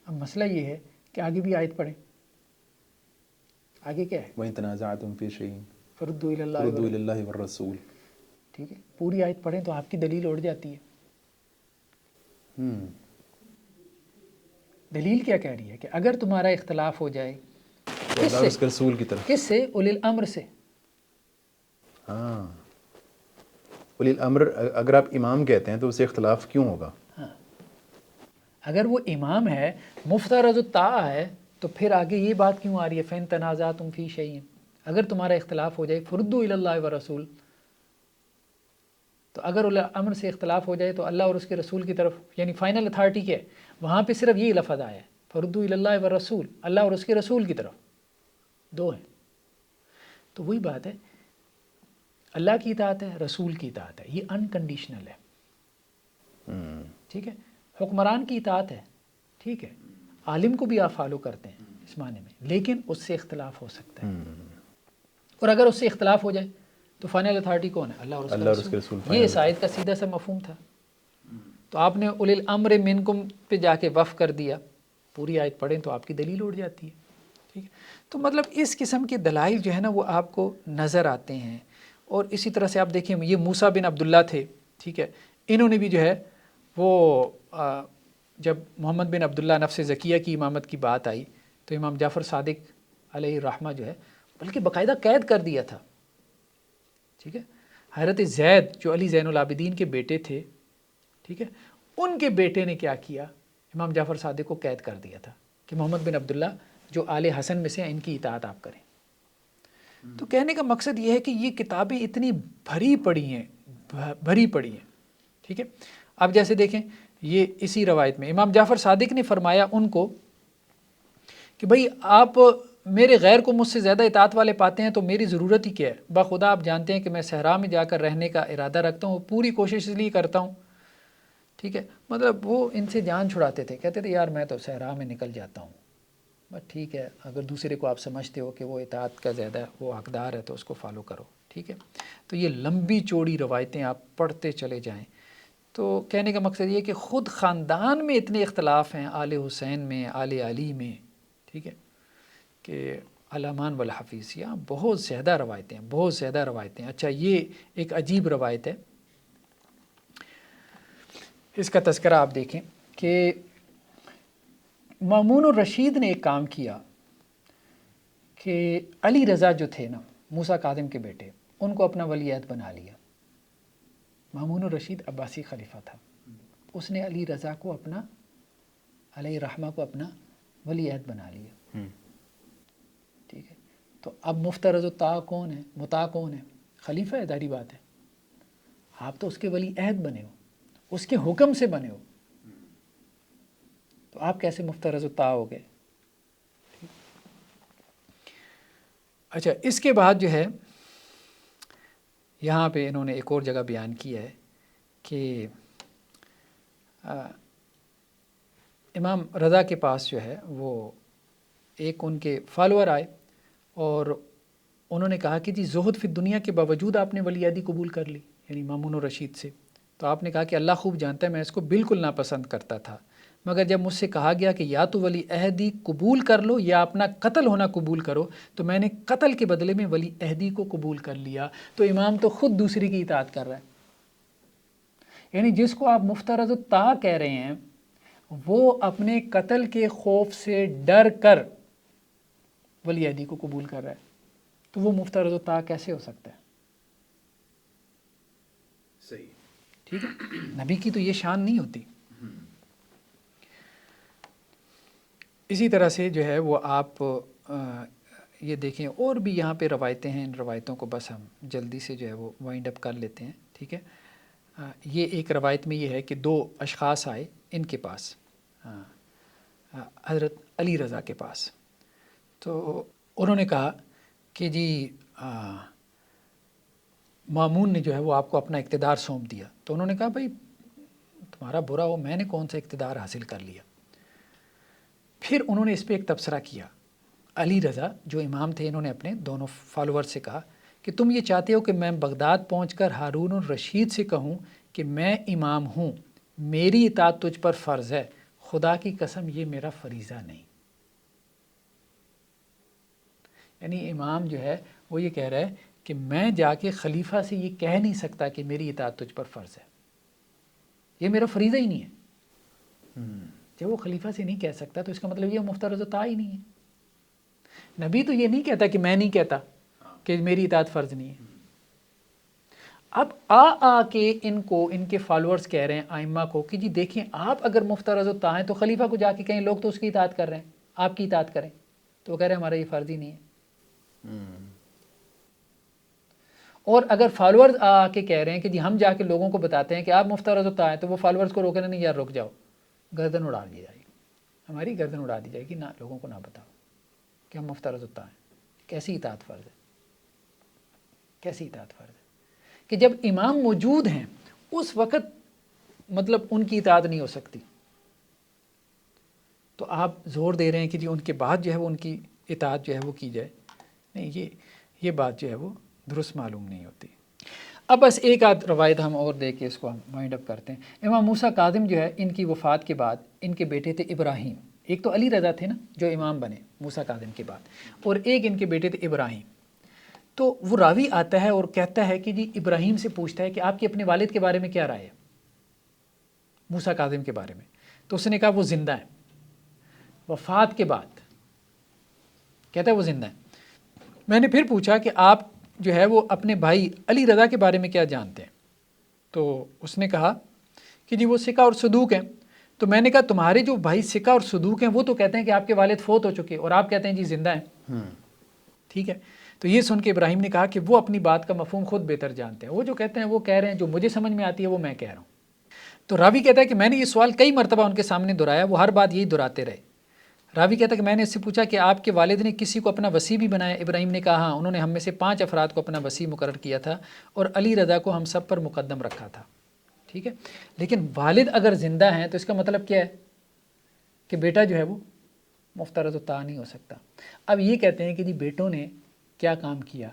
اب مسئلہ یہ ہے کہ آگے بھی آیت پڑھیں. آگے کیا ہے؟ وَإِن تَنَازَعْتُمْ فِي شَيْءٍ فردوا الی اللہ فَرُدُّوهُ إِلَى اللَّهِ وَالرَّسُولِ. ٹھیک ہے, پوری آیت پڑھیں تو آپ کی دلیل اڑ جاتی ہے. دلیل کیا کہہ رہی ہے کہ اگر تمہارا اختلاف ہو جائے تو اللہ اور اس کے رسول کی طرف. کس سے؟ اولی الامر سے. ہاں, ولی الامر اگر آپ امام کہتے ہیں تو اسے اختلاف کیوں ہوگا؟ ہاں, اگر وہ امام ہے, مفترض الطاعہ ہے, تو پھر آگے یہ بات کیوں آ رہی ہے فَإِن تَنَازَعْتُمْ فِي شَيْءٍ, اگر تمہارا اختلاف ہو جائے فردوا الی اللہ والرسول. تو اگر اولی الامر سے اختلاف ہو جائے تو اللہ اور اس کے رسول کی طرف, یعنی فائنل اتھارٹی کیا ہے وہاں پہ؟ صرف یہ لفظ آیا ہے فردوا الی اللہ والرسول, اللہ اور اس کے رسول کی طرف, دو ہیں. تو وہی بات ہے, اللہ کی اطاعت ہے, رسول کی اطاعت ہے, یہ انکنڈیشنل ہے. ٹھیک ہے, حکمران کی اطاعت ہے, ٹھیک ہے, عالم کو بھی آپ فالو کرتے ہیں اس معنی میں, لیکن اس سے اختلاف ہو سکتا ہے. اور اگر اس سے اختلاف ہو جائے تو فائنل اتھارٹی کون ہے؟ اللہ اور اس کے رسول. یہ اس آیت کا سیدھا سا مفہوم تھا. تو آپ نے اولی الامر منکم پہ جا کے وقف کر دیا. پوری آیت پڑھیں تو آپ کی دلیل اڑ جاتی ہے. ٹھیک ہے, تو مطلب اس قسم کے دلائل جو ہے نا وہ آپ کو نظر آتے ہیں. اور اسی طرح سے آپ دیکھیں یہ موسیٰ بن عبداللہ تھے, ٹھیک ہے, انہوں نے بھی جو ہے وہ جب محمد بن عبداللہ نفس زکیہ کی امامت کی بات آئی تو امام جعفر صادق علیہ الرحمہ جو ہے بلکہ باقاعدہ قید کر دیا تھا. ٹھیک ہے, حضرت زید جو علی زین العابدین کے بیٹے تھے, ٹھیک ہے, ان کے بیٹے نے کیا کیا, امام جعفر صادق کو قید کر دیا تھا کہ محمد بن عبداللہ جو آل حسن میں سے ہیں ان کی اطاعت آپ کریں. تو کہنے کا مقصد یہ ہے کہ یہ کتابیں اتنی بھری پڑی ہیں, بھری پڑی ہیں. ٹھیک ہے, اب جیسے دیکھیں یہ اسی روایت میں امام جعفر صادق نے فرمایا ان کو کہ بھئی آپ میرے غیر کو مجھ سے زیادہ اطاعت والے پاتے ہیں تو میری ضرورت ہی کیا ہے. بخدا آپ جانتے ہیں کہ میں صحرا میں جا کر رہنے کا ارادہ رکھتا ہوں, پوری کوشش اس لیے کرتا ہوں. ٹھیک ہے, مطلب وہ ان سے جان چھڑاتے تھے, کہتے تھے یار میں تو صحرا میں نکل جاتا ہوں, بس ٹھیک ہے, اگر دوسرے کو آپ سمجھتے ہو کہ وہ اطاعت کا زیادہ وہ حقدار ہے تو اس کو فالو کرو. ٹھیک ہے, تو یہ لمبی چوڑی روایتیں آپ پڑھتے چلے جائیں. تو کہنے کا مقصد یہ کہ خود خاندان میں اتنے اختلاف ہیں, آل حسین میں, آل علی میں, ٹھیک ہے, کہ علامان والحفیظ, یہاں بہت زیادہ روایتیں ہیں, بہت زیادہ روایتیں. اچھا یہ ایک عجیب روایت ہے, اس کا تذکرہ آپ دیکھیں کہ مامون الرشید نے ایک کام کیا کہ علی رضا جو تھے نا موسیٰ کاظم کے بیٹے, ان کو اپنا ولی عہد بنا لیا. مامون الرشید عباسی خلیفہ تھا, اس نے علی رضا کو اپنا علیہ رحمہ کو اپنا ولی عہد بنا لیا. ٹھیک ہے, تو اب مفترض الطاع کون ہے, مطاع کون ہے؟ خلیفہ ہے, ظاہری بات ہے. آپ تو اس کے ولی عہد بنے ہو, اس کے حکم سے بنے ہو, تو آپ کیسے مفترض الطاع ہو گئے؟ اچھا اس کے بعد جو ہے یہاں پہ انہوں نے ایک اور جگہ بیان کیا ہے کہ امام رضا کے پاس جو ہے وہ ایک ان کے فالوور آئے اور انہوں نے کہا کہ جی زہد فی دنیا کے باوجود آپ نے ولی عہدی قبول کر لی, یعنی مامون الرشید سے. تو آپ نے کہا کہ اللہ خوب جانتا ہے میں اس کو بالکل ناپسند کرتا تھا, مگر جب مجھ سے کہا گیا کہ یا تو ولی عہدی قبول کر لو یا اپنا قتل ہونا قبول کرو, تو میں نے قتل کے بدلے میں ولی عہدی کو قبول کر لیا. تو امام تو خود دوسری کی اطاعت کر رہا ہے, یعنی جس کو آپ مفترض الطاع کہہ رہے ہیں وہ اپنے قتل کے خوف سے ڈر کر ولی عہدی کو قبول کر رہا ہے, تو وہ مفترض الطاع کیسے ہو سکتا ہے؟ صحیح. ٹھیک ہے, نبی کی تو یہ شان نہیں ہوتی. اسی طرح سے جو ہے وہ آپ یہ دیکھیں اور بھی یہاں پہ روایتیں ہیں, ان روایتوں کو بس ہم جلدی سے جو ہے وہ وائنڈ اپ کر لیتے ہیں. ٹھیک ہے, یہ ایک روایت میں یہ ہے کہ دو اشخاص آئے ان کے پاس, حضرت علی رضا کے پاس. تو انہوں نے کہا کہ جی مامون نے جو ہے وہ آپ کو اپنا اقتدار سونپ دیا، تو انہوں نے کہا بھائی تمہارا برا ہو، میں نے کون سا اقتدار حاصل کر لیا۔ پھر انہوں نے اس پہ ایک تبصرہ کیا۔ علی رضا جو امام تھے، انہوں نے اپنے دونوں فالوور سے کہا کہ تم یہ چاہتے ہو کہ میں بغداد پہنچ کر ہارون الرشید سے کہوں کہ میں امام ہوں، میری اطاعت تجھ پر فرض ہے، خدا کی قسم یہ میرا فریضہ نہیں۔ یعنی امام جو ہے وہ یہ کہہ رہا ہے کہ میں جا کے خلیفہ سے یہ کہہ نہیں سکتا کہ میری اطاعت تجھ پر فرض ہے، یہ میرا فریضہ ہی نہیں ہے۔ جب وہ خلیفہ سے نہیں کہہ سکتا تو اس کا مطلب یہ مفترض طاعہ ہی نہیں ہے۔ نبی تو یہ نہیں کہتا کہ میں نہیں کہتا کہ میری اطاعت فرض نہیں ہے۔ اب آ کے ان کو، ان کے فالورز کہہ رہے ہیں ائمہ کو کہ جی دیکھیں آپ اگر مفترض طاعہ ہیں تو خلیفہ کو جا کے کہیں لوگ تو اس کی اطاعت کر رہے ہیں، آپ کی اطاعت کریں، تو وہ کہہ رہے ہیں ہمارا یہ فرض ہی نہیں ہے۔ اور اگر فالورز آ کے کہہ رہے ہیں کہ جی ہم جا کے لوگوں کو بتاتے ہیں کہ آپ مفترض طاعہ ہیں، تو وہ فالورز کو روکنا نہیں، یار رک جاؤ، گردن اڑا دی جائے گی، ہماری گردن اڑا دی جائے گی، نہ لوگوں کو نہ بتاؤ کہ ہم مفترض طاعہ ہیں۔ کیسی اطاعت فرض ہے، کیسی اطاعت فرض ہے کہ جب امام موجود ہیں اس وقت مطلب ان کی اطاعت نہیں ہو سکتی، تو آپ زور دے رہے ہیں کہ جی ان کے بعد جو ہے وہ ان کی اطاعت جو ہے وہ کی جائے، نہیں، یہ بات جو ہے وہ درست معلوم نہیں ہوتی۔ اب بس ایک آدھ روایت ہم اور دے کے اس کو ہم وائنڈ اپ کرتے ہیں۔ امام موسیٰ کاظم جو ہے ان کی وفات کے بعد ان کے بیٹے تھے ابراہیم، ایک تو علی رضا تھے نا جو امام بنے موسیٰ کاظم کے بعد، اور ایک ان کے بیٹے تھے ابراہیم۔ تو وہ راوی آتا ہے اور کہتا ہے کہ جی ابراہیم سے پوچھتا ہے کہ آپ کی اپنے والد کے بارے میں کیا رائے ہے، موسیٰ کاظم کے بارے میں، تو اس نے کہا وہ زندہ ہے۔ وفات کے بعد کہتا ہے وہ زندہ ہے۔ میں نے پھر پوچھا کہ آپ جو ہے وہ اپنے بھائی علی رضا کے بارے میں کیا جانتے ہیں، تو اس نے کہا کہ جی وہ ثقہ اور صدوق ہیں۔ تو میں نے کہا تمہارے جو بھائی ثقہ اور صدوق ہیں وہ تو کہتے ہیں کہ آپ کے والد فوت ہو چکے، اور آپ کہتے ہیں جی زندہ ہیں۔ ٹھیک ہے، تو یہ سن کے ابراہیم نے کہا کہ وہ اپنی بات کا مفہوم خود بہتر جانتے ہیں، وہ جو کہتے ہیں وہ کہہ رہے ہیں، جو مجھے سمجھ میں آتی ہے وہ میں کہہ رہا ہوں۔ تو راوی کہتا ہے کہ میں نے یہ سوال کئی مرتبہ ان کے سامنے دہرایا، وہ ہر بات یہی دہراتے رہے۔ راوی کہتا ہے کہ میں نے اس سے پوچھا کہ آپ کے والد نے کسی کو اپنا وصی بھی بنایا؟ ابراہیم نے کہا ہاں، انہوں نے ہم میں سے 5 افراد کو اپنا وصی مقرر کیا تھا اور علی رضا کو ہم سب پر مقدم رکھا تھا۔ ٹھیک ہے، لیکن والد اگر زندہ ہیں تو اس کا مطلب کیا ہے کہ بیٹا جو ہے وہ مفترض طاعہ نہیں ہو سکتا۔ اب یہ کہتے ہیں کہ جی بیٹوں نے کیا کام کیا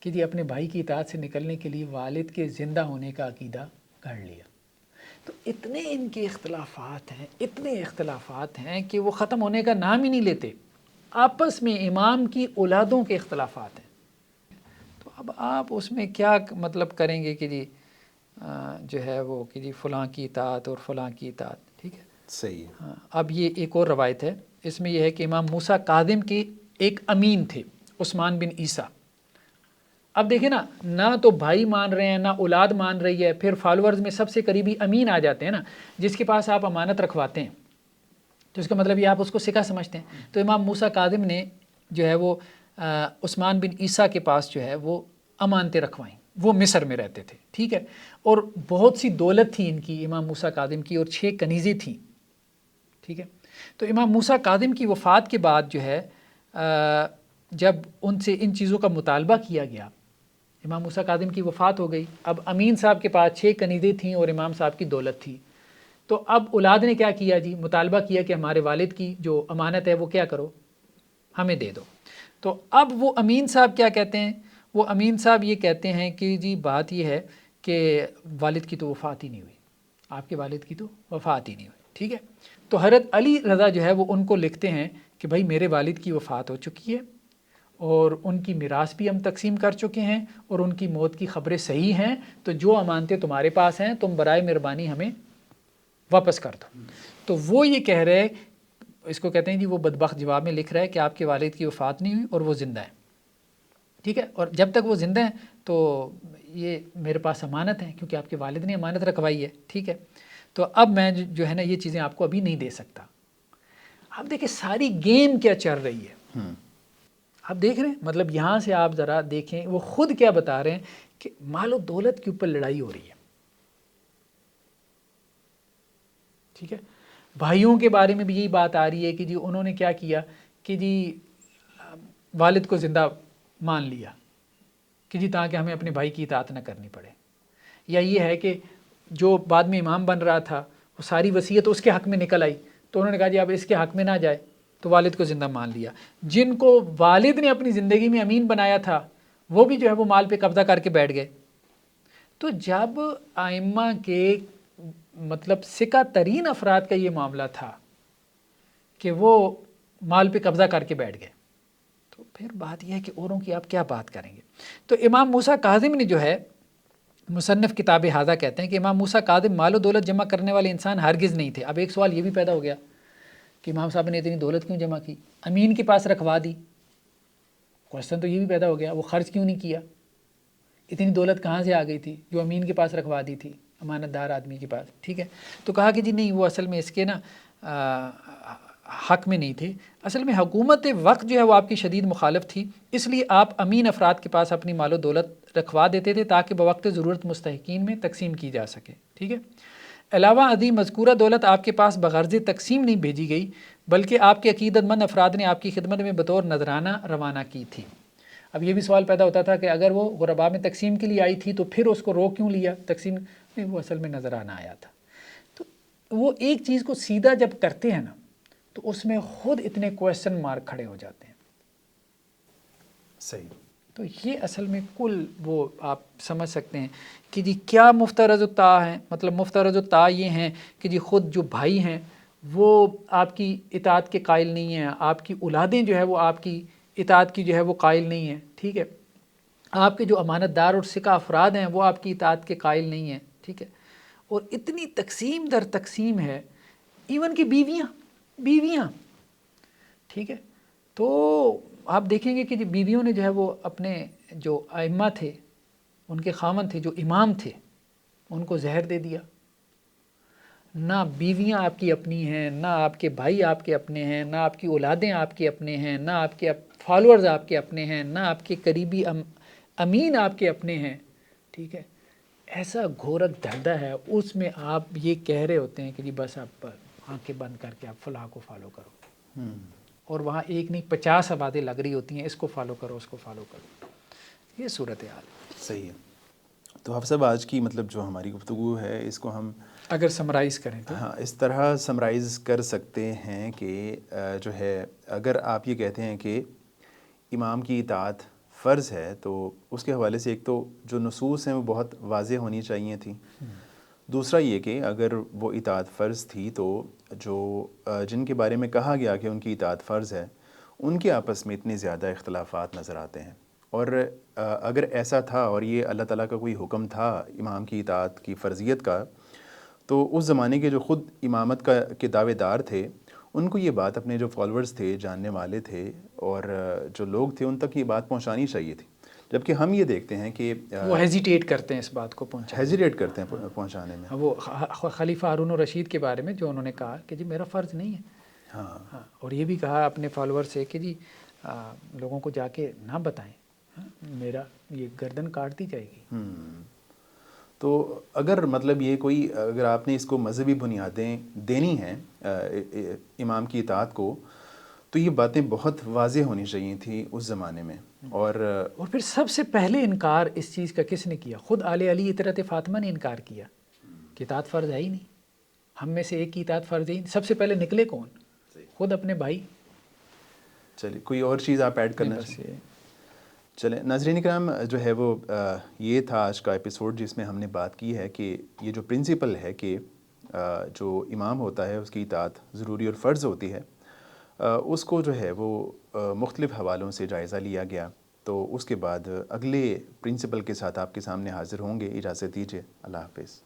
کہ جی اپنے بھائی کی اطاعت سے نکلنے کے لیے والد کے زندہ ہونے کا عقیدہ گھڑ لیا۔ تو اتنے ان کے اختلافات ہیں، اتنے اختلافات ہیں کہ وہ ختم ہونے کا نام ہی نہیں لیتے۔ آپس میں امام کی اولادوں کے اختلافات ہیں، تو اب آپ اس میں کیا مطلب کریں گے کہ جی جو ہے وہ کہ جی فلاں کی اطاعت اور فلاں کی اطاعت۔ ٹھیک ہے، صحیح ہے۔ ہاں، اب یہ ایک اور روایت ہے، اس میں یہ ہے کہ امام موسیٰ کاظم کے ایک امین تھے عثمان بن عیسیٰ۔ اب دیکھیں نا، نہ تو بھائی مان رہے ہیں، نہ اولاد مان رہی ہے، پھر فالورز میں سب سے قریبی امین آ جاتے ہیں نا، جس کے پاس آپ امانت رکھواتے ہیں، تو اس کا مطلب یہ آپ اس کو ثقہ سمجھتے ہیں۔ تو امام موسیٰ کاظم نے جو ہے وہ عثمان بن عیسیٰ کے پاس جو ہے وہ امانتیں رکھوائیں، وہ مصر میں رہتے تھے۔ ٹھیک ہے، اور بہت سی دولت تھی ان کی، امام موسیٰ کاظم کی، اور 6 کنیزیں تھیں۔ ٹھیک ہے، تو امام موسیٰ کاظم کی وفات کے بعد جو ہے جب ان سے ان چیزوں کا مطالبہ کیا گیا، امام موسیٰ کاظم کی وفات ہو گئی، اب امین صاحب کے پاس 6 کنیزیں تھیں اور امام صاحب کی دولت تھی، تو اب اولاد نے کیا کیا جی، مطالبہ کیا کہ ہمارے والد کی جو امانت ہے وہ کیا کرو، ہمیں دے دو۔ تو اب وہ امین صاحب کیا کہتے ہیں، وہ امین صاحب یہ کہتے ہیں کہ جی بات یہ ہے کہ والد کی تو وفات ہی نہیں ہوئی، آپ کے والد کی تو وفات ہی نہیں ہوئی۔ ٹھیک ہے، تو حضرت علی رضا جو ہے وہ ان کو لکھتے ہیں کہ بھائی میرے والد کی وفات ہو چکی ہے اور ان کی میراث بھی ہم تقسیم کر چکے ہیں اور ان کی موت کی خبریں صحیح ہیں، تو جو امانتیں تمہارے پاس ہیں تم برائے مہربانی ہمیں واپس کر دو۔ تو وہ یہ کہہ رہے، اس کو کہتے ہیں جی وہ بدبخت جواب میں لکھ رہا ہے کہ آپ کے والد کی وفات نہیں ہوئی اور وہ زندہ ہے۔ ٹھیک ہے، اور جب تک وہ زندہ ہیں تو یہ میرے پاس امانت ہے کیونکہ آپ کے والد نے امانت رکھوائی ہے۔ ٹھیک ہے، تو اب میں جو ہے نا یہ چیزیں آپ کو ابھی نہیں دے سکتا۔ اب دیکھیں ساری گیم کیا چل رہی ہے، آپ دیکھ رہے ہیں، مطلب یہاں سے آپ ذرا دیکھیں وہ خود کیا بتا رہے ہیں کہ مال و دولت کے اوپر لڑائی ہو رہی ہے۔ ٹھیک ہے، بھائیوں کے بارے میں بھی یہی بات آ رہی ہے کہ جی انہوں نے کیا کیا کہ جی والد کو زندہ مان لیا، کہ جی تاکہ ہمیں اپنے بھائی کی اطاعت نہ کرنی پڑے، یا یہ ہے کہ جو بعد میں امام بن رہا تھا وہ ساری وصیت اس کے حق میں نکل آئی تو انہوں نے کہا جی اب اس کے حق میں نہ جائے، تو والد کو زندہ مان لیا۔ جن کو والد نے اپنی زندگی میں امین بنایا تھا وہ بھی جو ہے وہ مال پہ قبضہ کر کے بیٹھ گئے۔ تو جب ائمہ کے مطلب ثقہ ترین افراد کا یہ معاملہ تھا کہ وہ مال پہ قبضہ کر کے بیٹھ گئے، تو پھر بات یہ ہے کہ اوروں کی آپ کیا بات کریں گے۔ تو امام موسیٰ کاظم نے جو ہے، مصنف کتاب ہذا کہتے ہیں کہ امام موسیٰ کاظم مال و دولت جمع کرنے والے انسان ہرگز نہیں تھے۔ اب ایک سوال یہ بھی پیدا ہو گیا کہ امام صاحب نے اتنی دولت کیوں جمع کی، امین کے پاس رکھوا دی، کوشچن تو یہ بھی پیدا ہو گیا وہ خرچ کیوں نہیں کیا، اتنی دولت کہاں سے آ گئی تھی جو امین کے پاس رکھوا دی تھی، امانت دار آدمی کے پاس، ٹھیک ہے۔ تو کہا کہ جی نہیں، وہ اصل میں اس کے نا حق میں نہیں تھے، اصل میں حکومت وقت جو ہے وہ آپ کی شدید مخالف تھی، اس لیے آپ امین افراد کے پاس اپنی مال و دولت رکھوا دیتے تھے تاکہ بوقت ضرورت مستحقین میں تقسیم کی جا سکے، ٹھیک ہے۔ علاوہ ازیں مذکورہ دولت آپ کے پاس بغرض تقسیم نہیں بھیجی گئی بلکہ آپ کے عقیدت مند افراد نے آپ کی خدمت میں بطور نذرانہ روانہ کی تھی۔ اب یہ بھی سوال پیدا ہوتا تھا کہ اگر وہ غرباء میں تقسیم کے لیے آئی تھی تو پھر اس کو روک کیوں لیا تقسیم؟ نہیں، وہ اصل میں نذرانہ آیا تھا۔ تو وہ ایک چیز کو سیدھا جب کرتے ہیں نا تو اس میں خود اتنے کویسچن مارک کھڑے ہو جاتے ہیں۔ صحیح۔ تو یہ اصل میں کل وہ آپ سمجھ سکتے ہیں کہ جی کیا مفترض الطاع ہیں، مطلب مفترض الطاع یہ ہیں کہ جی خود جو بھائی ہیں وہ آپ کی اطاعت کے قائل نہیں ہیں، آپ کی اولادیں جو ہے وہ آپ کی اطاعت کی جو ہے وہ قائل نہیں ہیں، ٹھیک ہے، آپ کے جو امانت دار اور ثقہ افراد ہیں وہ آپ کی اطاعت کے قائل نہیں ہیں، ٹھیک ہے، اور اتنی تقسیم در تقسیم ہے، ایون کہ بیویاں، ٹھیک ہے۔ تو آپ دیکھیں گے کہ جو بیویوں نے جو ہے وہ اپنے جو ائمہ تھے، ان کے خامن تھے جو امام تھے، ان کو زہر دے دیا۔ نہ بیویاں آپ کی اپنی ہیں، نہ آپ کے بھائی آپ کے اپنے ہیں، نہ آپ کی اولادیں آپ کے اپنے ہیں، نہ آپ کے فالورز آپ کے اپنے ہیں، نہ آپ کے قریبی امین آپ کے اپنے ہیں، ٹھیک ہے۔ ایسا گھورک دھندا ہے، اس میں آپ یہ کہہ رہے ہوتے ہیں کہ جی بس آپ آنکھیں بند کر کے آپ فلاں کو فالو کرو، اور وہاں ایک نہیں 50 باتیں لگ رہی ہوتی ہیں، اس کو فالو کرو، اس کو فالو کرو، یہ صورتحال ہے۔ صحیح ہے۔ تو حافظ صاحب آج کی مطلب جو ہماری گفتگو ہے اس کو ہم اگر سمرائز کریں تو ہاں اس طرح سمرائز کر سکتے ہیں کہ جو ہے اگر آپ یہ کہتے ہیں کہ امام کی اطاعت فرض ہے تو اس کے حوالے سے ایک تو جو نصوص ہیں وہ بہت واضح ہونی چاہیے تھیں، دوسرا یہ کہ اگر وہ اطاعت فرض تھی تو جو جن کے بارے میں کہا گیا کہ ان کی اطاعت فرض ہے ان کے آپس میں اتنے زیادہ اختلافات نظر آتے ہیں، اور اگر ایسا تھا اور یہ اللہ تعالیٰ کا کوئی حکم تھا امام کی اطاعت کی فرضیت کا، تو اس زمانے کے جو خود امامت کے دعوے دار تھے ان کو یہ بات اپنے جو فالورز تھے، جاننے والے تھے اور جو لوگ تھے ان تک یہ بات پہنچانی چاہیے تھی، جبکہ ہم یہ دیکھتے ہیں کہ وہ ہیزیٹیٹ کرتے ہیں اس بات کو ہیزیٹیٹ کرتے ہیں پہنچانے میں۔ وہ خلیفہ ہارون الرشید کے بارے میں جو انہوں نے کہا کہ جی میرا فرض نہیں ہے، ہاں، اور یہ بھی کہا اپنے فالوور سے کہ جی لوگوں کو جا کے نہ بتائیں، میرا یہ گردن کاٹ دی جائے گی۔ تو اگر مطلب یہ کوئی اگر آپ نے اس کو مذہبی بنیادیں دینی ہیں امام کی اطاعت کو، تو یہ باتیں بہت واضح ہونی چاہیے تھیں اس زمانے میں۔ اور پھر سب سے پہلے انکار اس چیز کا کس نے کیا؟ خود آل علی اطرت فاطمہ نے انکار کیا کہ اطاعت فرض ہے ہی نہیں، ہم میں سے ایک کی اطاعت فرض ہے ہی نہیں۔ سب سے پہلے نکلے کون؟ خود اپنے بھائی۔ چلیے کوئی اور چیز آپ ایڈ کرنا چاہیے؟ چلیں ناظرین کرام، جو ہے وہ یہ تھا آج کا ایپیسوڈ جس میں ہم نے بات کی ہے کہ یہ جو پرنسپل ہے کہ جو امام ہوتا ہے اس کی اطاعت ضروری اور فرض ہوتی ہے، اس کو جو ہے وہ مختلف حوالوں سے جائزہ لیا گیا، تو اس کے بعد اگلے پرنسپل کے ساتھ آپ کے سامنے حاضر ہوں گے۔ اجازت دیجیے، اللہ حافظ۔